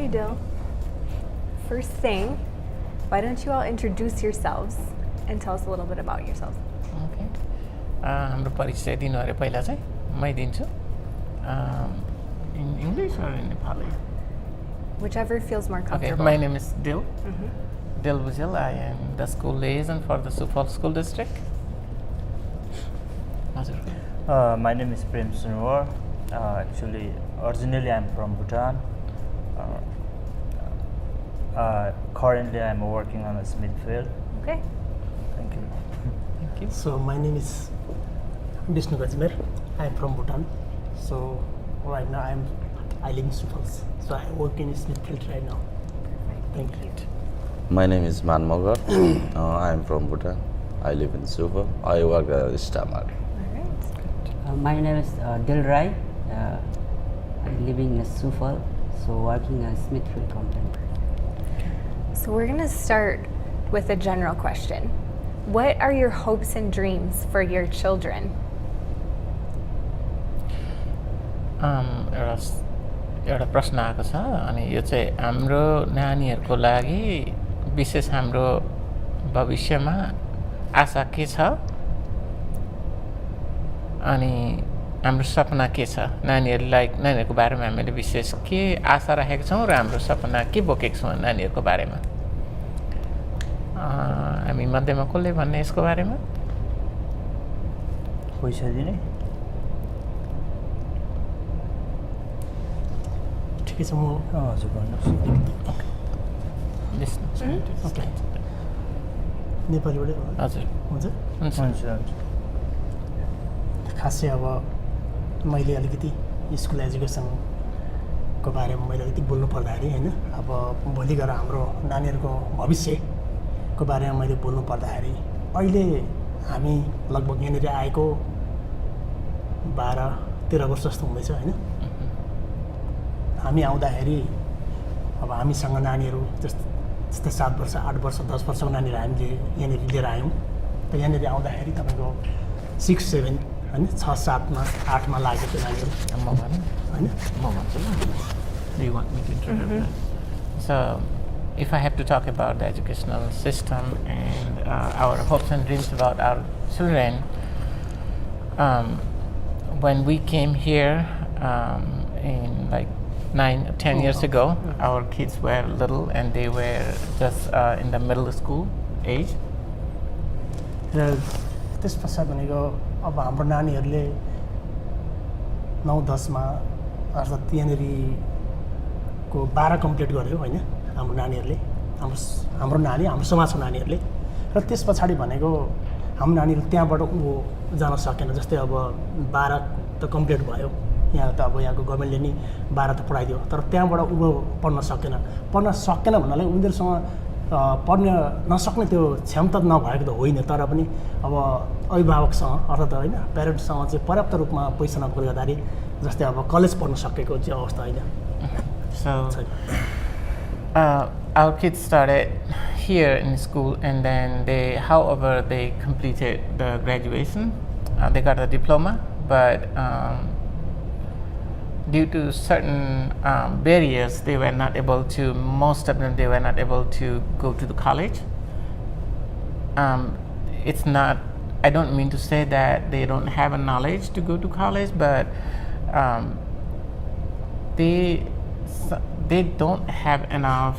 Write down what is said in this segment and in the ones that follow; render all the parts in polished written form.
Hi, Dill. First thing, why don't you all introduce yourselves and tell us a little bit about yourselves? Okay. हाम्रो परिचय दिनु अरे पहिला चाहिँ मै दिन्छु. In English or in Nepali? Whichever feels more comfortable. Okay, my name is Dill. Dill Bujil. I am the school liaison for the Sioux Falls School District. My name is Prem Sunwar. Actually, originally I'm from Bhutan. Currently I'm working on a Smith field. Okay. Thank you. Thank you. So my name is Vishnu Gajmer. I'm from Bhutan. So right now I live in Sioux Falls. So I work in Smithfield right now. Thank you. My name is Man Mogar. I'm from Bhutan. I live in Sioux Falls. I work at Stamar. My name is Dil Rai. I'm living in Sioux Falls, so working as Smithfield content. So we're going to start with a general question. What are your hopes and dreams for your children? एउटा प्रश्न आएको छ अनि यो चाहिँ हाम्रो नानीहरूको लागि विशेष हाम्रो भविष्यमा आशा के छ अनि हाम्रो सपना के छ नानीहरूको बारेमा हामीले विशेष के आशा राखेका छौँ र हाम्रो सपना के बोकेका छौँ नानीहरूको बारेमा हामी मध्येमा कसले भन्ने यसको बारेमा पैसा दिने ठिकै छ म हजुर भन्नुहोस् ओके नेपालीबाट हजुर हुन्छ हुन्छ हुन्छ खासै अब मैले अलिकति स्कुल एजुकेसनको बारेमा मैले अलिकति बोल्नु पर्दाखेरि होइन अब भोलि गएर हाम्रो नानीहरूको भविष्यको बारेमा मैले बोल्नु पर्दाखेरि अहिले हामी लगभग यहाँनिर आएको 12-13 वर्ष जस्तो हुँदैछ होइन हामी आउँदाखेरि अब हामीसँग नानीहरू जस्तै 7 वर्ष 8 वर्ष 10 वर्षको नानीहरू हामीले यहाँनिर लिएर आयौँ त यहाँनिर आउँदाखेरि तपाईँको 6-7 होइन 6-7मा 8मा लागेको थियो नानीहरू म भनौँ होइन म भन्छु ल Do you want me to interrupt that? So, if I have to talk about the educational system and our hopes and dreams about our children, when we came here in like 9-10 years ago, our kids were little and they were just in the middle school age. र त्यस पश्चात भनेको अब हाम्रो नानीहरूले 9-10मा अर्थात् यहाँनिरको 12 complete गर्यो होइन हाम्रो नानीहरूले हाम्रो नानी हाम्रो समाजको नानीहरूले र त्यस पछाडि भनेको हाम्रो नानीहरू त्यहाँबाट जान सकेन जस्तै अब 12 त कम्प्लिट भयो यहाँ त अब यहाँको गभर्मेन्टले नि 12 त पढाइदियो तर त्यहाँबाट पढ्न सकेन भन्नाले उनीहरूसँग पढ्न नसक्ने त्यो क्षमता नभएको त होइन तर पनि अब अभिभावकसँग अर्थात् होइन प्यारेन्ट्ससँग चाहिँ पर्याप्त रूपमा पैसा नभएकोले गर्दाखेरि जस्तै अब कलेज पढ्न सकेको चाहिँ अवस्था होइन. So our kids started here in school and then however they completed the graduation, they got a diploma, but due to certain barriers, most of them were not able to go to the college. It's not, I don't mean to say that they don't have a knowledge to go to college, but they don't have enough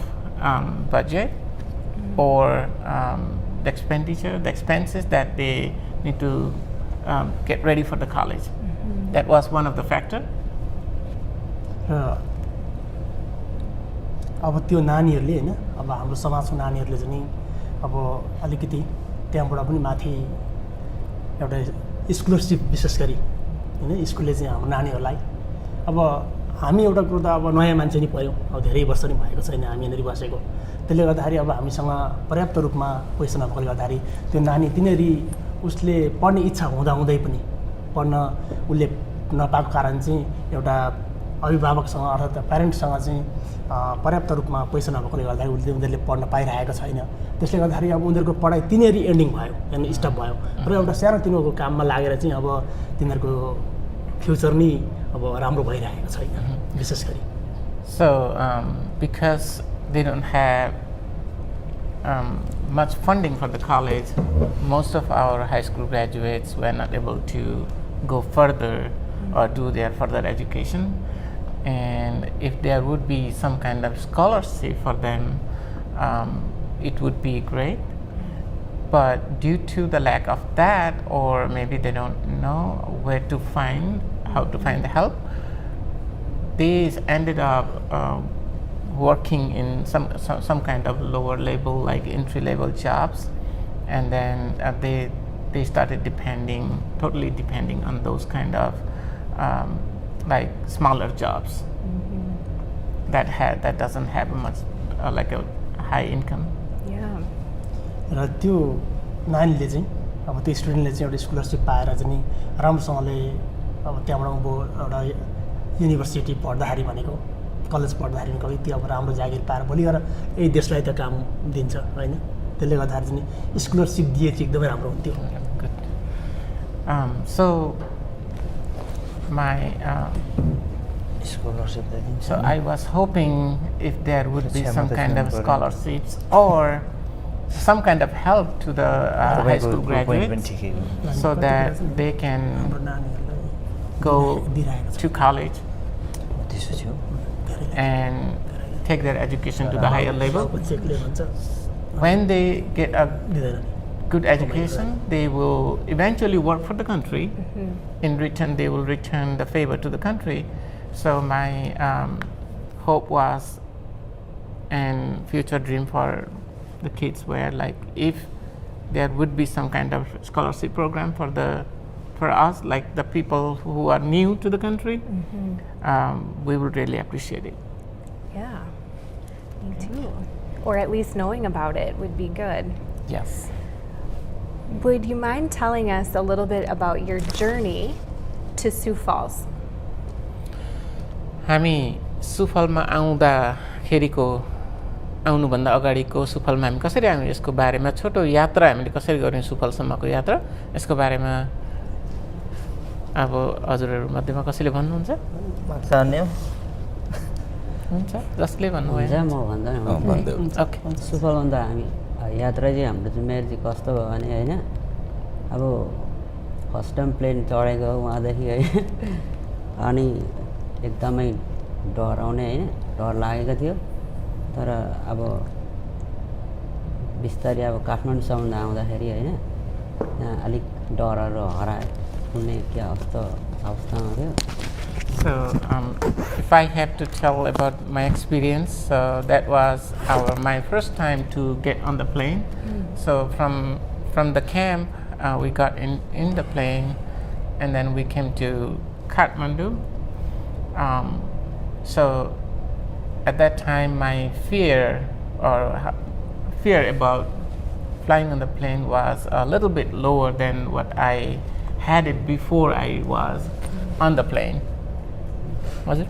budget or the expenses that they need to get ready for the college. That was one of the factors. अब त्यो नानीहरूले हैन अब हाम्रो समाजको नानीहरूले चाहिँ अब अलिकति त्यहाँबाट पनि माथि एउटा स्कलरशिप विशेष गरी हैन स्कुलले चाहिँ हाम्रो नानीहरूलाई अब हामी एउटा कुरो त अब नयाँ मान्छे नि पर्यौं अब धेरै वर्ष नि भएको छैन हामी यहाँनिर बसेको त्यसले गर्दाखेरि अब हामीसँग पर्याप्त रूपमा पैसा नभएकोले गर्दाखेरि त्यो नानी तिनीहरु उसले पढ्ने इच्छा हुँदै पनि पढ्न उसले नपाएको कारण चाहिँ एउटा अभिभावकसँग अर्थात् प्यारेन्ट्ससँग चाहिँ पर्याप्त रूपमा पैसा नभएकोले गर्दाखेरि उनीहरूले पढ्न पाइरहेको छैन त्यसले गर्दाखेरि अब उनीहरूको पढाइ तिनीहरु एन्डिङ भयो यानी स्टप भयो र एउटा सानो तिनीहरुको काममा लागेर चाहिँ अब तिनीहरुको फ्युचर नि अब राम्रो भइरहेको छैन विशेष गरी. So because they don't have much funding for the college, most of our high school graduates were not able to go further or do their further education. And if there would be some kind of scholarship for them, it would be great. But due to the lack of that, or maybe they don't know where to find, how to find the help, they ended up working in some kind of lower level, like entry level jobs, and then they started totally depending on those kind of like smaller jobs that doesn't have much like a high income. Yeah. र त्यो नानीले चाहिँ अब त्यो स्टुडेन्टले चाहिँ एउटा scholarship पाएर चाहिँ नि राम्रोसँगले अब त्यहाँबाट उँभो एउटा युनिभर्सिटी पढ्दाखेरि भनेको कलेज पढ्दाखेरि भनेको यति अब राम्रो जागिर पाएर भोलि गएर यही देशलाई त काम दिन्छ होइन, त्यसले गर्दाखेरि चाहिँ स्कलरसिप दिए चाहिँ एकदमै राम्रो हुन्थ्यो. Good. So my scholarship त दिन्छ. so I was hoping if there would be some kind of scholarships or some kind of help to the high school graduates so that they can हाम्रो नानीहरूलाई go दिइरहेको छ. to college त्यसो थियो. and take their education to the higher level. अब चेकले भन्छ When they get a दिँदैन नि. good education, they will eventually work for the country. In return, they will return the favor to the country. So my hope was, and future dream for the kids were like, if there would be some kind of scholarship program for us, like the people who are new to the country, we would really appreciate it. Yeah. Me too. Or at least knowing about it would be good. Yes. Would you mind telling us a little bit about your journey to Sioux Falls? हामी सुफलमा आउनुभन्दा अगाडिको सुफलमा हामी कसरी हामी यसको बारेमा छोटो यात्रा हामीले कसरी गर्यौं सुफलसम्मको यात्रा यसको बारेमा अब हजुरहरु मध्येमा कसैले भन्नुहुन्छ जान्ने हुन्छ जसले भन्नुभयो हुन्छ म भन्दा भन्दै ओके सुफलभन्दा हामी यात्रा चाहिँ हाम्रो चाहिँ मेरो चाहिँ कस्तो भयो भने हैन अब फर्स्ट टाइम प्लेन चढेको वहाँदेखि है अनि एकदमै डराउने हैन डर लागेको थियो तर अब बिस्तारै अब काठमाडौँसम्म आउँदाखेरि हैन यहाँ अलिक डरहरु हराए कुनै के अवस्थामा थियो. So if I have to tell about my experience, that was my first time to get on the plane. So from the camp we got in the plane and then we came to Kathmandu. So at that time my fear about flying on the plane was a little bit lower than what I had it before I was on the plane. Was it?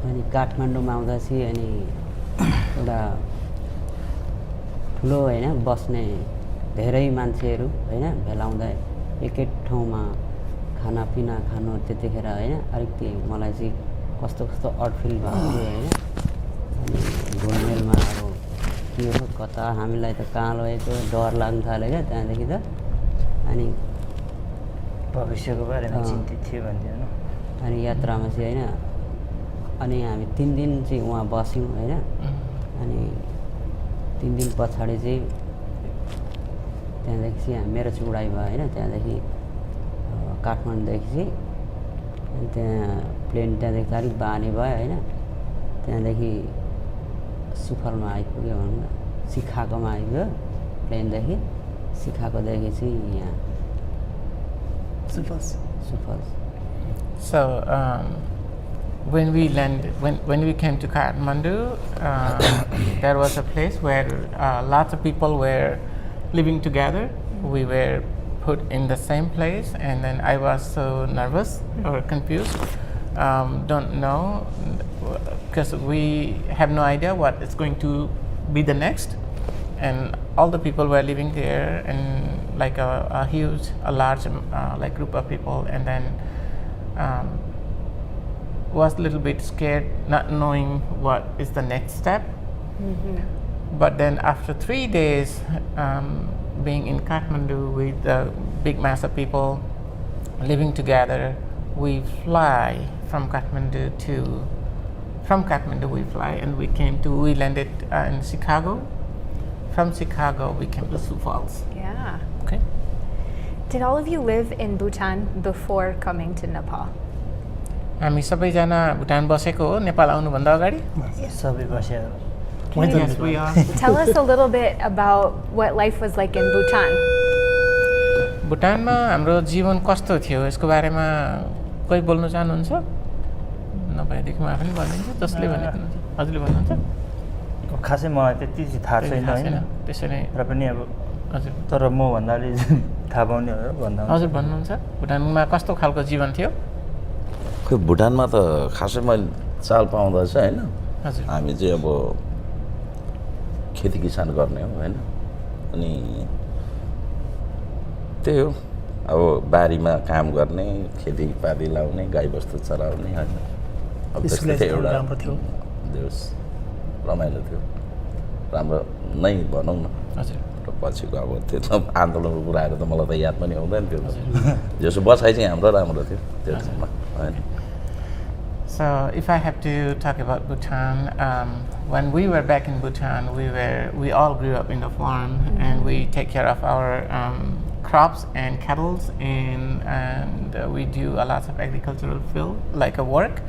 अनि काठमाडौँमा आउँदा चाहिँ अनि एउटा ठुलो हैन बस्ने धेरै मान्छेहरू हैन भेलाउँदा एकै ठाउँमा खानापिना खानु त्यतिखेर हैन अलिकति मलाई चाहिँ कस्तो कस्तो अड फिल भएको थियो हैन अनि घुलमेलमा अब के हो कता हामीलाई त कहाँ लगेको डर लाग्न थाल्यो क्या त्यहाँदेखि त अनि भविष्यको बारेमा चिन्तित थियो भन्दियो न अनि यात्रामा चाहिँ हैन अनि हामी 3 दिन चाहिँ वहाँ बस्यौं हैन अनि 3 दिन पछाडी चाहिँ त्यहाँदेखि चाहिँ मेरो चाहिँ उडाइ भयो हैन त्यहाँदेखि काठमाडौँदेखि चाहिँ अनि त्यहाँ प्लेन त्यहाँदेखि अलिक बानी भयो हैन त्यहाँदेखि सुफलमा आइपुग्यो भनौँ न सिकागोमा आइपुग्यो प्लेनदेखि सिकागोदेखि चाहिँ यहाँ सुफल. So when we landed, when we came to Kathmandu, there was a place where lots of people were living together. We were put in the same place, and then I was so nervous or confused. Don't know, because we have no idea what is going to be the next. And all the people were living there, and like a large like group of people. And then was a little bit scared, not knowing what is the next step. But then after 3 days being in Kathmandu with a big mass of people living together, we fly from Kathmandu we fly and we landed in Chicago. From Chicago we came to Sioux Falls. Yeah. Okay. Did all of you live in Bhutan before coming to Nepal? हामी सबैजना भुटान बसेको हो नेपाल आउनुभन्दा अगाडि. सबै बसेर Yes, we are. Tell us a little bit about what life was like in Bhutan. भुटानमा हाम्रो जीवन कस्तो थियो यसको बारेमा कोही बोल्न चाहनुहुन्छ? नभएदेखि म आफै पनि भनिदिन्छु. जसले भनेको हुन्छ. हजुरले भन्नुहुन्छ? खासै मलाई त्यति चाहिँ थाहा छैन होइन त्यसैले र पनि अब हजुर तर म भन्नाले थाहा पाउने हो भन्दा हजुर भन्नुहुन्छ भुटानमा कस्तो खालको जीवन थियो? खोइ भुटानमा त खासै मैले चाल पाउँदा चाहिँ होइन हजुर हामी चाहिँ अब खेती किसान गर्ने हो होइन अनि त्यही हो अब बारीमा काम गर्ने खेतीपाती लाउने गाईबस्तु चराउने होइन अब त्यस्तै थियो एउटा राम्रो थियो देश रमाइलो थियो राम्रो नै भनौँ न हजुर र पछिको अब त्यो त आन्दोलनको कुराहरू त मलाई त याद पनि आउँदैन त्यो जसो बसाइ चाहिँ हाम्रो राम्रो थियो त्यो ठाउँमा होइन. So if I have to talk about Bhutan, when we were back in Bhutan, we all grew up in the farm and we take care of our crops and cattle and we do a lot of agricultural field like a work.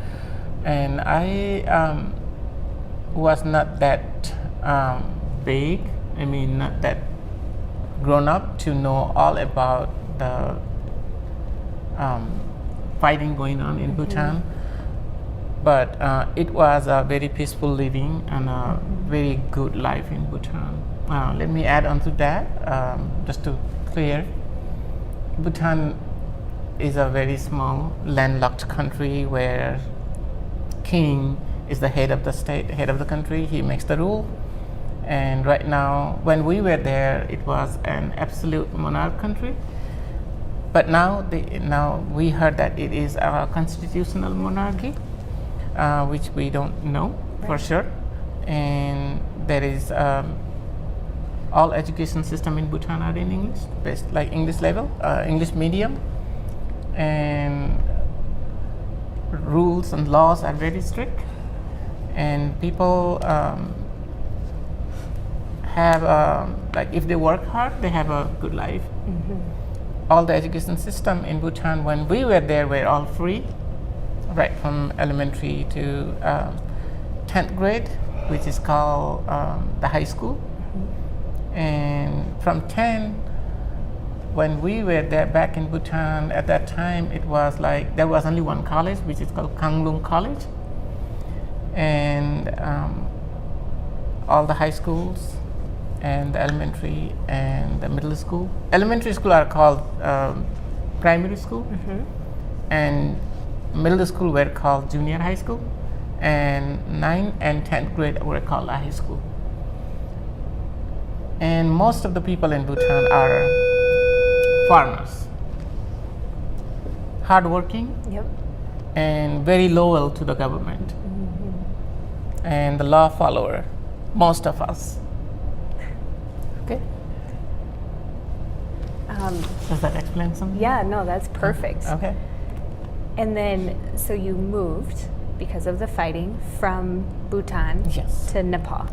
And I was not that big, I mean not that grown up to know all about the fighting going on in Bhutan. But it was a very peaceful living and a very good life in Bhutan. Let me add on to that, just to clear. Bhutan is a very small landlocked country where king is the head of the state, head of the country. He makes the rule. And right now, when we were there, it was an absolute monarch country. But now we heard that it is a constitutional monarchy. Which we don't know for sure, and there is all education system in Bhutan are in English, based like English level, English medium, and rules and laws are very strict, and people have like if they work hard, they have a good life. All the education system in Bhutan when we were there were all free. Right from elementary to 10th grade, which is called the high school. And from 10, when we were there back in Bhutan, at that time it was like there was only one college, which is called Kanglung College. And all the high schools and the elementary and the middle school. Elementary school are called primary school. And middle school were called junior high school, and 9th and 10th grade were called high school. And most of the people in Bhutan are farmers, hardworking, and very loyal to the government, and the law follower, most of us. Okay. Does that explain something? Yeah, no, that's perfect. Okay. And then, so you moved because of the fighting from Bhutan Yes. to Nepal.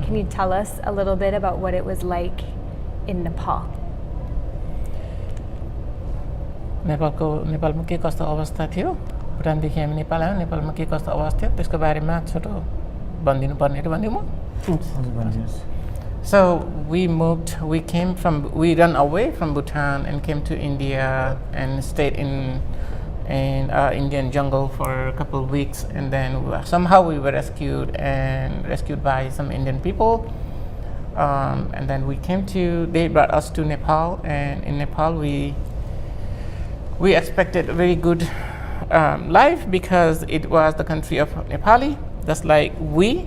Can you tell us a little bit about what it was like in Nepal? नेपालमा के कस्तो अवस्था थियो भुटानदेखि हामी नेपाल आयौँ नेपालमा के कस्तो अवस्था थियो त्यसको बारेमा छोटो भनिदिनु पर्ने हो भन्दिनु म. So we ran away from Bhutan and came to India and stayed in Indian jungle for a couple of weeks, and then somehow we were rescued by some Indian people, and then they brought us to Nepal, and in Nepal we expected a very good life because it was the country of Nepali, just like we,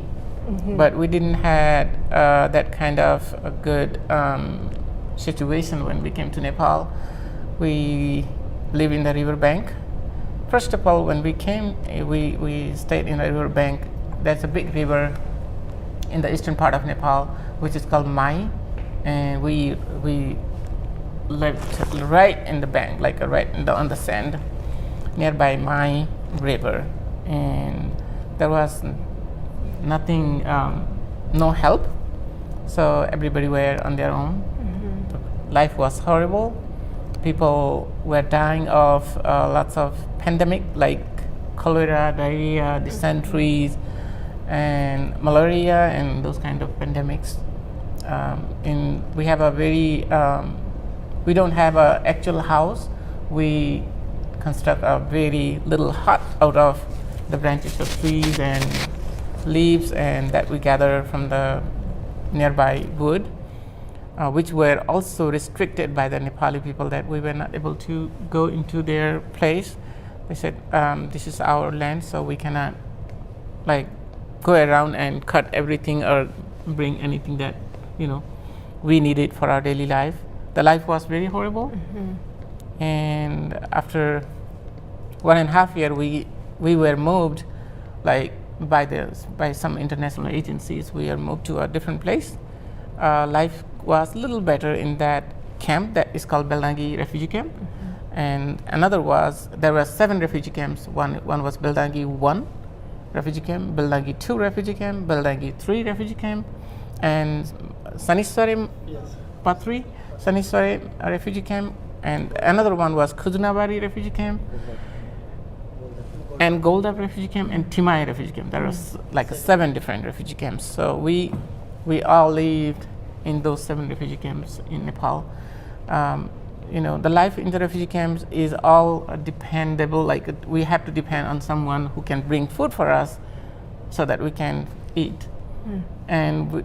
but we didn't had that kind of a good situation when we came to Nepal. We live in the river bank, first of all, when we came, we stayed in a river bank. There's a big river in the eastern part of Nepal, which is called Mai, and we lived right in the bank, like on the sand, nearby Mai River, and there was nothing, no help. So everybody were on their own. Life was horrible. People were dying of lots of pandemic like cholera, diarrhea, dysentery, and malaria, and those kind of pandemics. And we have a very, we don't have an actual house. We construct a very little hut out of the branches of trees and leaves, and that we gather from the nearby wood, which were also restricted by the Nepali people, that we were not able to go into their place. They said, this is our land, so we cannot like go around and cut everything or bring anything that, you know, we needed for our daily life. The life was very horrible. And after 1.5 years, we were moved, like by some international agencies. We are moved to a different place. Life was a little better in that camp that is called Beldangi refugee camp, and another was, there were 7 refugee camps. One was Beldangi 1 refugee camp, Beldangi 2 refugee camp, Beldangi 3 refugee camp, and Saniswari Patri Saniswari refugee camp, and another one was Khujunabari refugee camp, and Goldap refugee camp, and Timai refugee camp. There was like 7 different refugee camps. So we all lived in those 7 refugee camps in Nepal. You know, the life in the refugee camps is all dependable. Like we have to depend on someone who can bring food for us, so that we can eat. And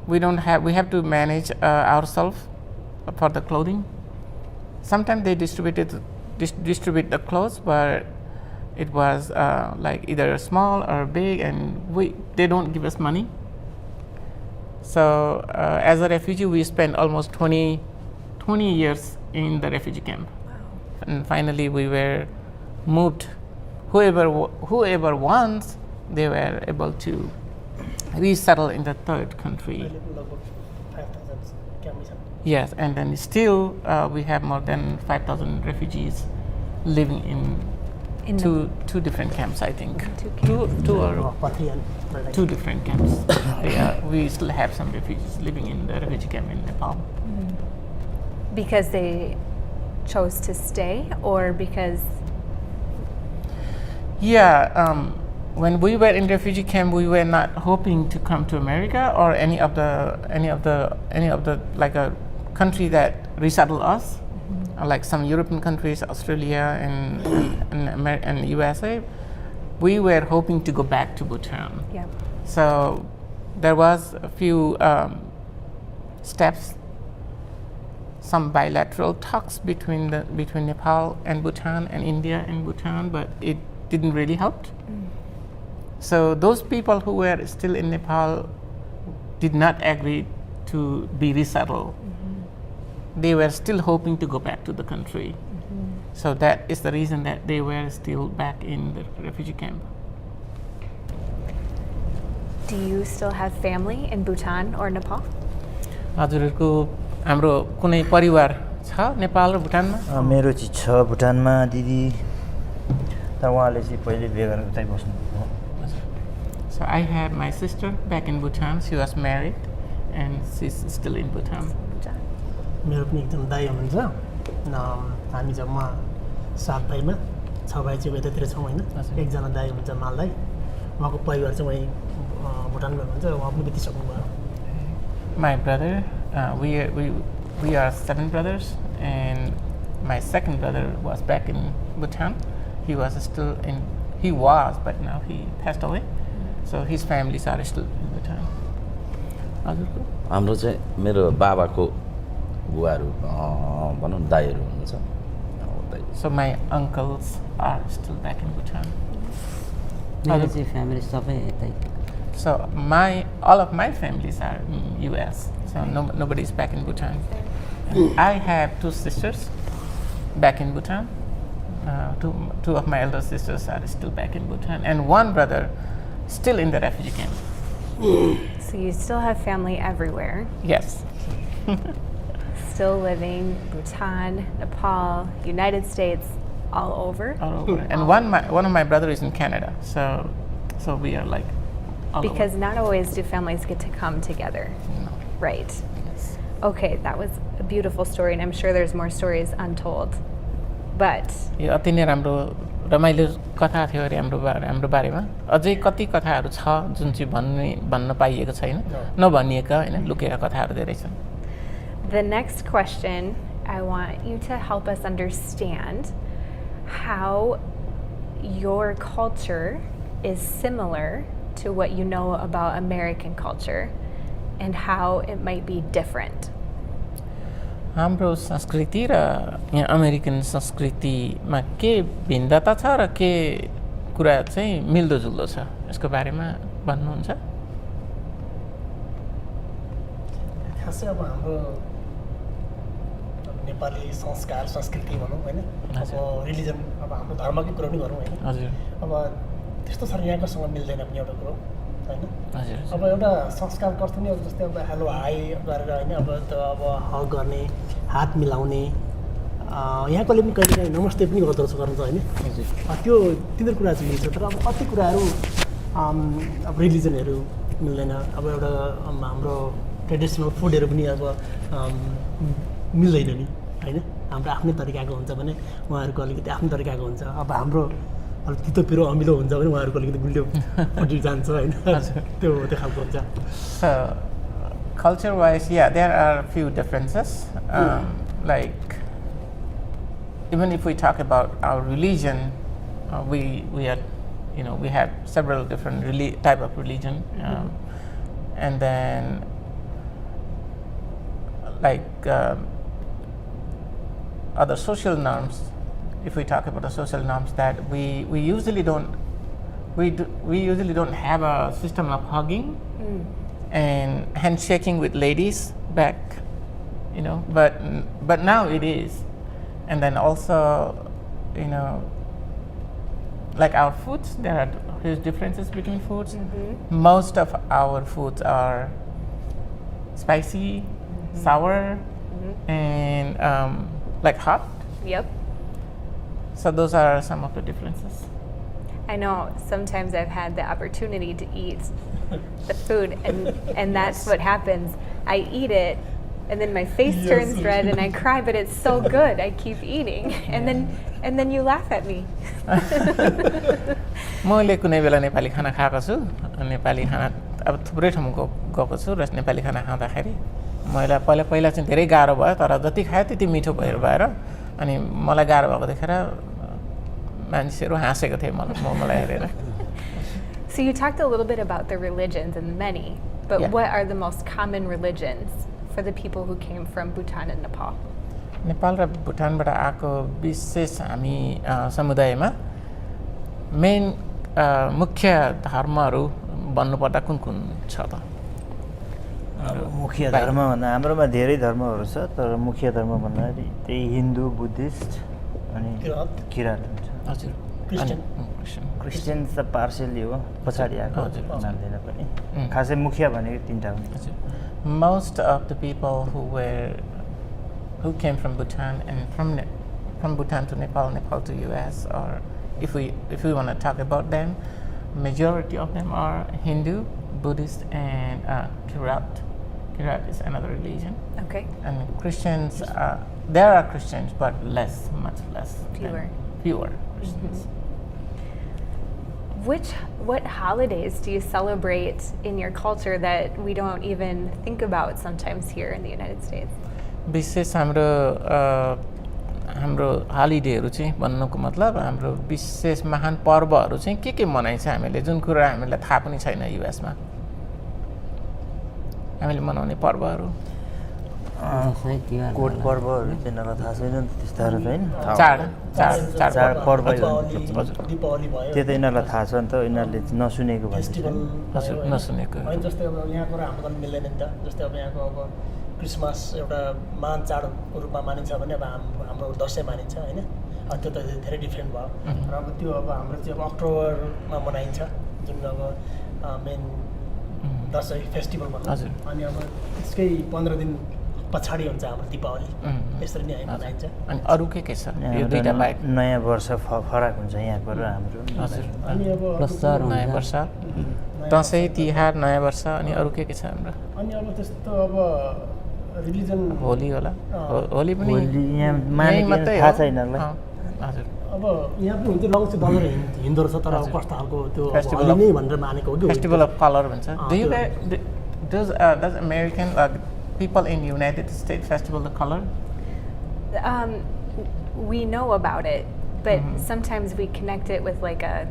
we have to manage ourselves for the clothing. Sometimes they distribute the clothes, but it was like either small or big, and they don't give us money. So as a refugee, we spent almost 20 years in the refugee camp. And finally we were moved. Whoever wants, they were able to resettle in the third country. Yes, and then still we have more than 5,000 refugees living in two different camps, I think. Two different camps. We still have some refugees living in the refugee camp in Nepal. Because they chose to stay, or because? When we were in refugee camp, we were not hoping to come to America or any of the like a country that resettle us, like some European countries, Australia and USA. We were hoping to go back to Bhutan. Yeah. So there was a few steps, some bilateral talks between Nepal and Bhutan and India and Bhutan, but it didn't really help. So those people who were still in Nepal did not agree to be resettled. They were still hoping to go back to the country. So that is the reason that they were still back in the refugee camp. Do you still have family in Bhutan or Nepal? हजुरहरुको हाम्रो कुनै परिवार छ नेपाल र भुटानमा? मेरो चाहिँ छ भुटानमा दिदी, तर उहाँले चाहिँ पहिले बिहे गरेर उतै बस्नु भयो. So I have my sister back in Bhutan. She was married and she's still in Bhutan. मेरो पनि एकदम दाइ हुनुहुन्छ. हामी जम्मा 7 भाइमा 6 भाइ चाहिँ यतातिर छौँ होइन. एकजना दाइ हुनुहुन्छ माल दाइ. उहाँको परिवार चाहिँ वहीँ भुटानमा हुनुहुन्छ. उहाँ पनि बितिसक्नु भयो. My brother, we are 7 brothers, and my second brother was back in Bhutan. He was, but now he passed away. So his families are still in Bhutan. हाम्रो चाहिँ मेरो बाबाको बुवाहरू भनौँ दाइहरू हुनुहुन्छ. So my uncles are still back in Bhutan. मेरो चाहिँ family सबै यतै. So all of my families are in US. So nobody is back in Bhutan. I have 2 sisters back in Bhutan. Two of my elder sisters are still back in Bhutan, and one brother still in the refugee camp. So you still have family everywhere, Yes. still living Bhutan, Nepal, United States, all over. All over. And one of my brother is in Canada, so we are like all Because over. not always do families get to come together. No. Right. Yes. Okay, that was a beautiful story, and I'm sure there's more stories untold. But यो अति नै राम्रो रमाइलो कथा थियो अरे हाम्रो बारेमा अझै कति कथाहरू छ जुन चाहिँ भन्न पाइएको छैन नभनिएका होइन लुकेका कथाहरू धेरै छन्. the next question, I want you to help us understand how your culture is similar to what you know about American culture and how it might be different. हाम्रो संस्कृति र यहाँ अमेरिकन संस्कृतिमा के भिन्नता छ र के कुरा चाहिँ मिल्दोजुल्दो छ यसको बारेमा भन्नुहुन्छ? खासै अब हाम्रो नेपाली संस्कार संस्कृति भनौँ होइन अब रिलिजन अब हाम्रो धर्मकै कुरो पनि गरौँ होइन हजुर अब त्यस्तो साह्रो यहाँकोसँग मिल्दैन पनि एउटा कुरो होइन हजुर अब एउटा संस्कार कस्तो नि अब जस्तै अब हेलो हाई गरेर होइन अब त्यो अब हग गर्ने हात मिलाउने यहाँकोले पनि कहिले काहीँ नमस्ते पनि गर्दो रहेछ गर्नु त होइन त्यो तिनीहरू कुरा चाहिँ मिल्छ तर अब कति कुराहरू अब रिलिजनहरू मिल्दैन अब एउटा हाम्रो ट्रेडिसनल फुडहरू पनि अब मिल्दैन नि होइन हाम्रो आफ्नै तरिकाको हुन्छ भने उहाँहरूको अलिकति आफ्नै तरिकाको हुन्छ अब हाम्रो अलिक तितो पिरो अमिलो हुन्छ भने उहाँहरूको अलिकति गुलियोपट्टि जान्छ होइन त्यो खालको हुन्छ. So, culture-wise, yeah, there are a few differences. Like, even if we talk about our religion, we are, we have several different type of religion, and then like other social norms. If we talk about the social norms, that we usually don't have a system of hugging and handshaking with ladies back, but now it is. And then also, like our foods, there are huge differences between foods. Most of our foods are spicy, sour, and like hot. Yep. So those are some of the differences. I know sometimes I've had the opportunity to eat the food and that's what happens. I eat it and then my face turns red and I cry, but it's so good. I keep eating and then you laugh at me. मैले कुनै बेला नेपाली खाना खाएको छु. नेपाली खाना अब थुप्रै ठाउँ गएको छु र नेपाली खाना खाँदाखेरि मलाई पहिला चाहिँ धेरै गाह्रो भयो तर जति खाए त्यति मिठो भएर अनि मलाई गाह्रो भएको देखेर मान्छेहरू हाँसेको थिए मलाई हेरेर. So you talked a little bit about the religions and many, but Yeah. what are the most common religions for the people who came from Bhutan and Nepal? Nepal र भुटानबाट आएको विशेष हामी समुदायमा मेन मुख्य धर्महरू भन्नुपर्दा कुन छ त? मुख्य धर्म भन्दा हाम्रोमा धेरै धर्महरू छ तर मुख्य धर्म भन्दाखेरि त्यही हिन्दू बुद्धिस्ट अनि किरात हुन्छ. हजुर. क्रिस्चियन. क्रिस्चियन त पार्सियली हो पछाडि आएको मान्दैन पनि खासै मुख्य भनेको तिनवटा हुन्छ. Most of the people who came from Bhutan and from Bhutan to Nepal to US, or if we want to talk about them, majority of them are Hindu, Buddhist, and Kirat. Kirat is another religion. Okay. And Christians, there are Christians, but less, much less. Fewer Christians. What holidays do you celebrate in your culture that we don't even think about sometimes here in the United States? विशेष हाम्रो हलिडेहरू चाहिँ भन्नुको मतलब हाम्रो विशेष महान पर्वहरू चाहिँ के मनाइन्छ हामीले जुन कुरा हामीलाई थाहा पनि छैन युएसमा हामीले मनाउने पर्वहरू कोड पर्वहरू चाहिँ नला थाहा छैन त्यस्ताहरू चाहिँ चाड पर्व दीपावली भयो त्यो त यिनीहरूलाई थाहा छ नि त यिनीहरूले नसुनेको फेस्टिभल हजुर नसुनेको होइन जस्तै अब यहाँको र हाम्रो त मिल्दैन नि त जस्तै अब यहाँको अब क्रिसमस एउटा महान चाडको रूपमा मानिन्छ भने अब हाम्रो दसैँ मानिन्छ होइन त्यो त धेरै डिफ्रेन्ट भयो र अब त्यो अब हाम्रो चाहिँ अब अक्टोबरमा मनाइन्छ जुन अब मेन दसैँ फेस्टिभल भन्छ अनि अब त्यसकै 15 दिन पछाडि हुन्छ हाम्रो दिपावली यसरी नै मनाइन्छ अनि अरू के छ यो दुईटा बाहेक नयाँ वर्ष फरक हुन्छ यहाँको र हाम्रो हजुर अनि अब नयाँ वर्ष दसैँ तिहार नयाँ वर्ष अनि अरू के छ हाम्रो अनि अब त्यस्तो अब रिलिजन होली होला होली पनि यहाँ मानेको थाहा छैन हजुर अब यहाँ पनि हुन्छ रङ चाहिँ बनेर हिँड्दो रहेछ तर अब कस्तो खालको त्यो फेस्टिभल होली नै भनेर मानेको हो कि फेस्टिभल अफ कलर भन्छ does American people in United States festival of color? We know about it, but sometimes we connect it with like a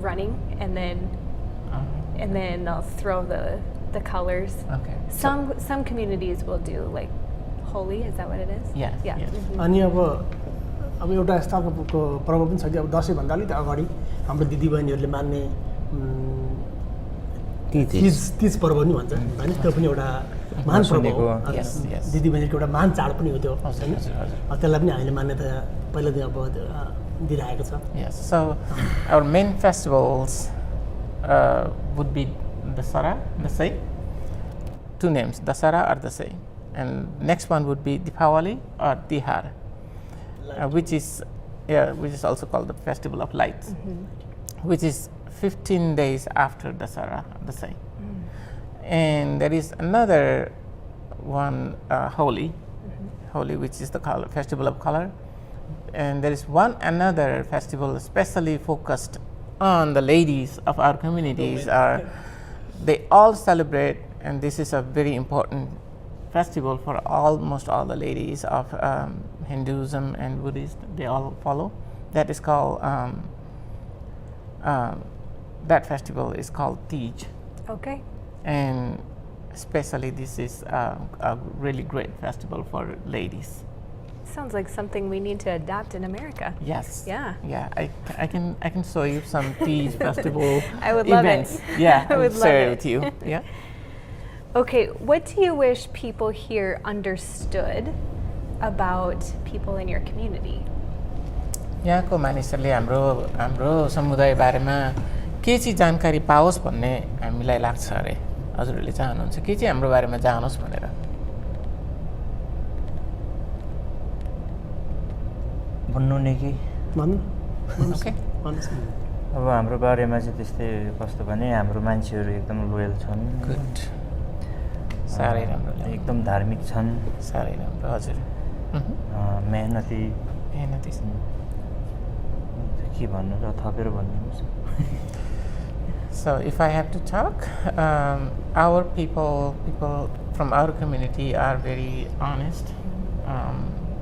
running, and then they'll throw the colors. Okay. Some communities will do like Holi. Is that what it is? Yes. Yeah. Yes. अनि अब एउटा यस्तो खालको पर्व पनि छ कि अब दसैँभन्दा अलिक अगाडि हाम्रो दिदीबहिनीहरूले मान्ने तीज पर्व पनि भन्छ होइन त्यो पनि एउटा महान पर्व हो दिदीबहिनीको एउटा महान चाड पनि हो त्यो होइन त्यसलाई पनि हामीले मान्यता पहिलादेखि अब दिइरहेको छ Yes. So our main festivals would be Dasai, two names, Dasara or Dasai, and next one would be Dipawali or Tihar, which is also called the Festival of Lights, which is 15 days after Dasai. And there is another one, Holi, which is the Festival of Color. And there is another festival especially focused on the ladies of our communities. They all celebrate, and this is a very important festival for almost all the ladies of Hinduism and Buddhist. They all follow. That is called that festival is called Tej. Okay. And especially this is a really great festival for ladies. Sounds like something we need to adopt in America. Yes. Yeah. Yeah. I can show you some Tej festival I would love events. it. Yeah. I would love share it. with you. Yeah. Okay, what do you wish people here understood about people in your community? यहाँको मानिसहरूले हाम्रो समुदाय बारेमा के चाहिँ जानकारी पाओस् भन्ने हामीलाई लाग्छ अरे हजुरहरूले चाहनुहुन्छ के चाहिँ हाम्रो बारेमा जानोस् भनेर भन्नु नि कि ओके अब हाम्रो बारेमा चाहिँ त्यस्तै कस्तो भने हाम्रो मान्छेहरू एकदम लोयल छन् गुड साह्रै राम्रो एकदम धार्मिक छन् साह्रै राम्रो हजुर मेहनती छन् के भन्नु र थपेर भन्नुहोस् So if I have to talk, our people from our community are very honest.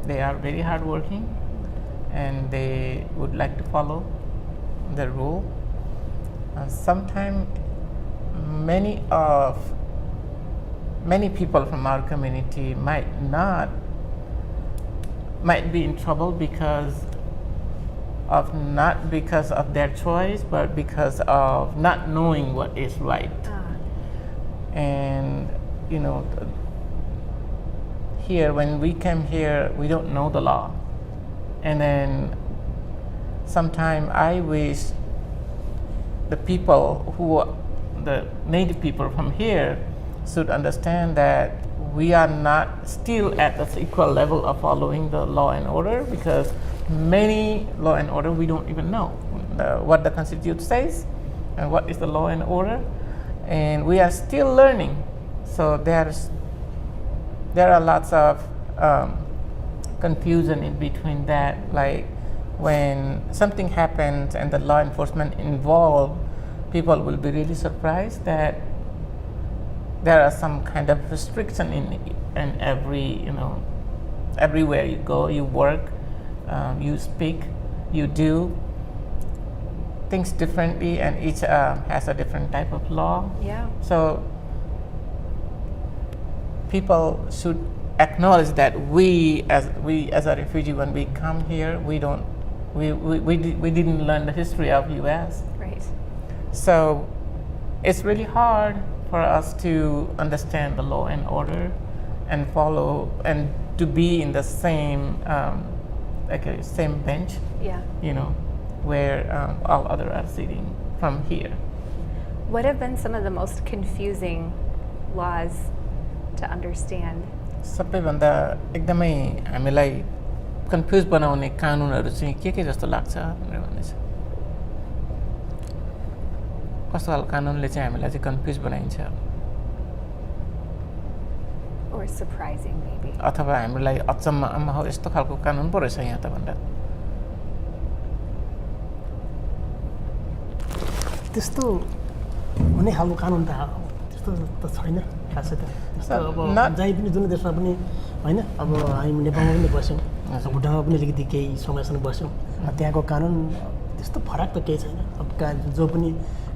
They are very hardworking, and they would like to follow the rule. Sometimes many people from our community might be in trouble not because of their choice, but because of not knowing what is right. And here, when we came here, we don't know the law. And then sometimes I wish the native people from here should understand that we are not still at the equal level of following the law and order, because many law and order we don't even know what the Constitution says and what is the law and order, and we are still learning. So there are lots of confusion in between that. Like when something happens and the law enforcement involved, people will be really surprised that there are some kind of restriction in everywhere you go, you work, you speak, you do things differently, and each has a different type of law. Yeah. So people should acknowledge that we as a refugee, when we come here, we didn't learn the history of U.S. Right. So it's really hard for us to understand the law and order and follow and to be in the same like a same bench, Yeah. where all other are sitting from here. What have been some of the most confusing laws to understand? सबैभन्दा एकदमै हामीलाई confuse बनाउने कानुनहरू चाहिँ के जस्तो लाग्छ भनेर भन्दैछ कस्तो खालको कानुनले चाहिँ हामीलाई चाहिँ कन्फ्युज बनाइन्छ Or surprising, maybe. अथवा हामीलाई अचम्म आमा हो यस्तो खालको कानुन पो रहेछ यहाँ त भनेर त्यस्तो हुने खालको कानुन त त्यस्तो त छैन खासै त त्यस्तो अब जहीँ पनि जुन देशमा पनि होइन अब हामी नेपालमा पनि बस्यौँ भुटानमा पनि अलिकति केही समयसम्म बस्यौँ त्यहाँको कानुन त्यस्तो फरक त केही छैन अब जो पनि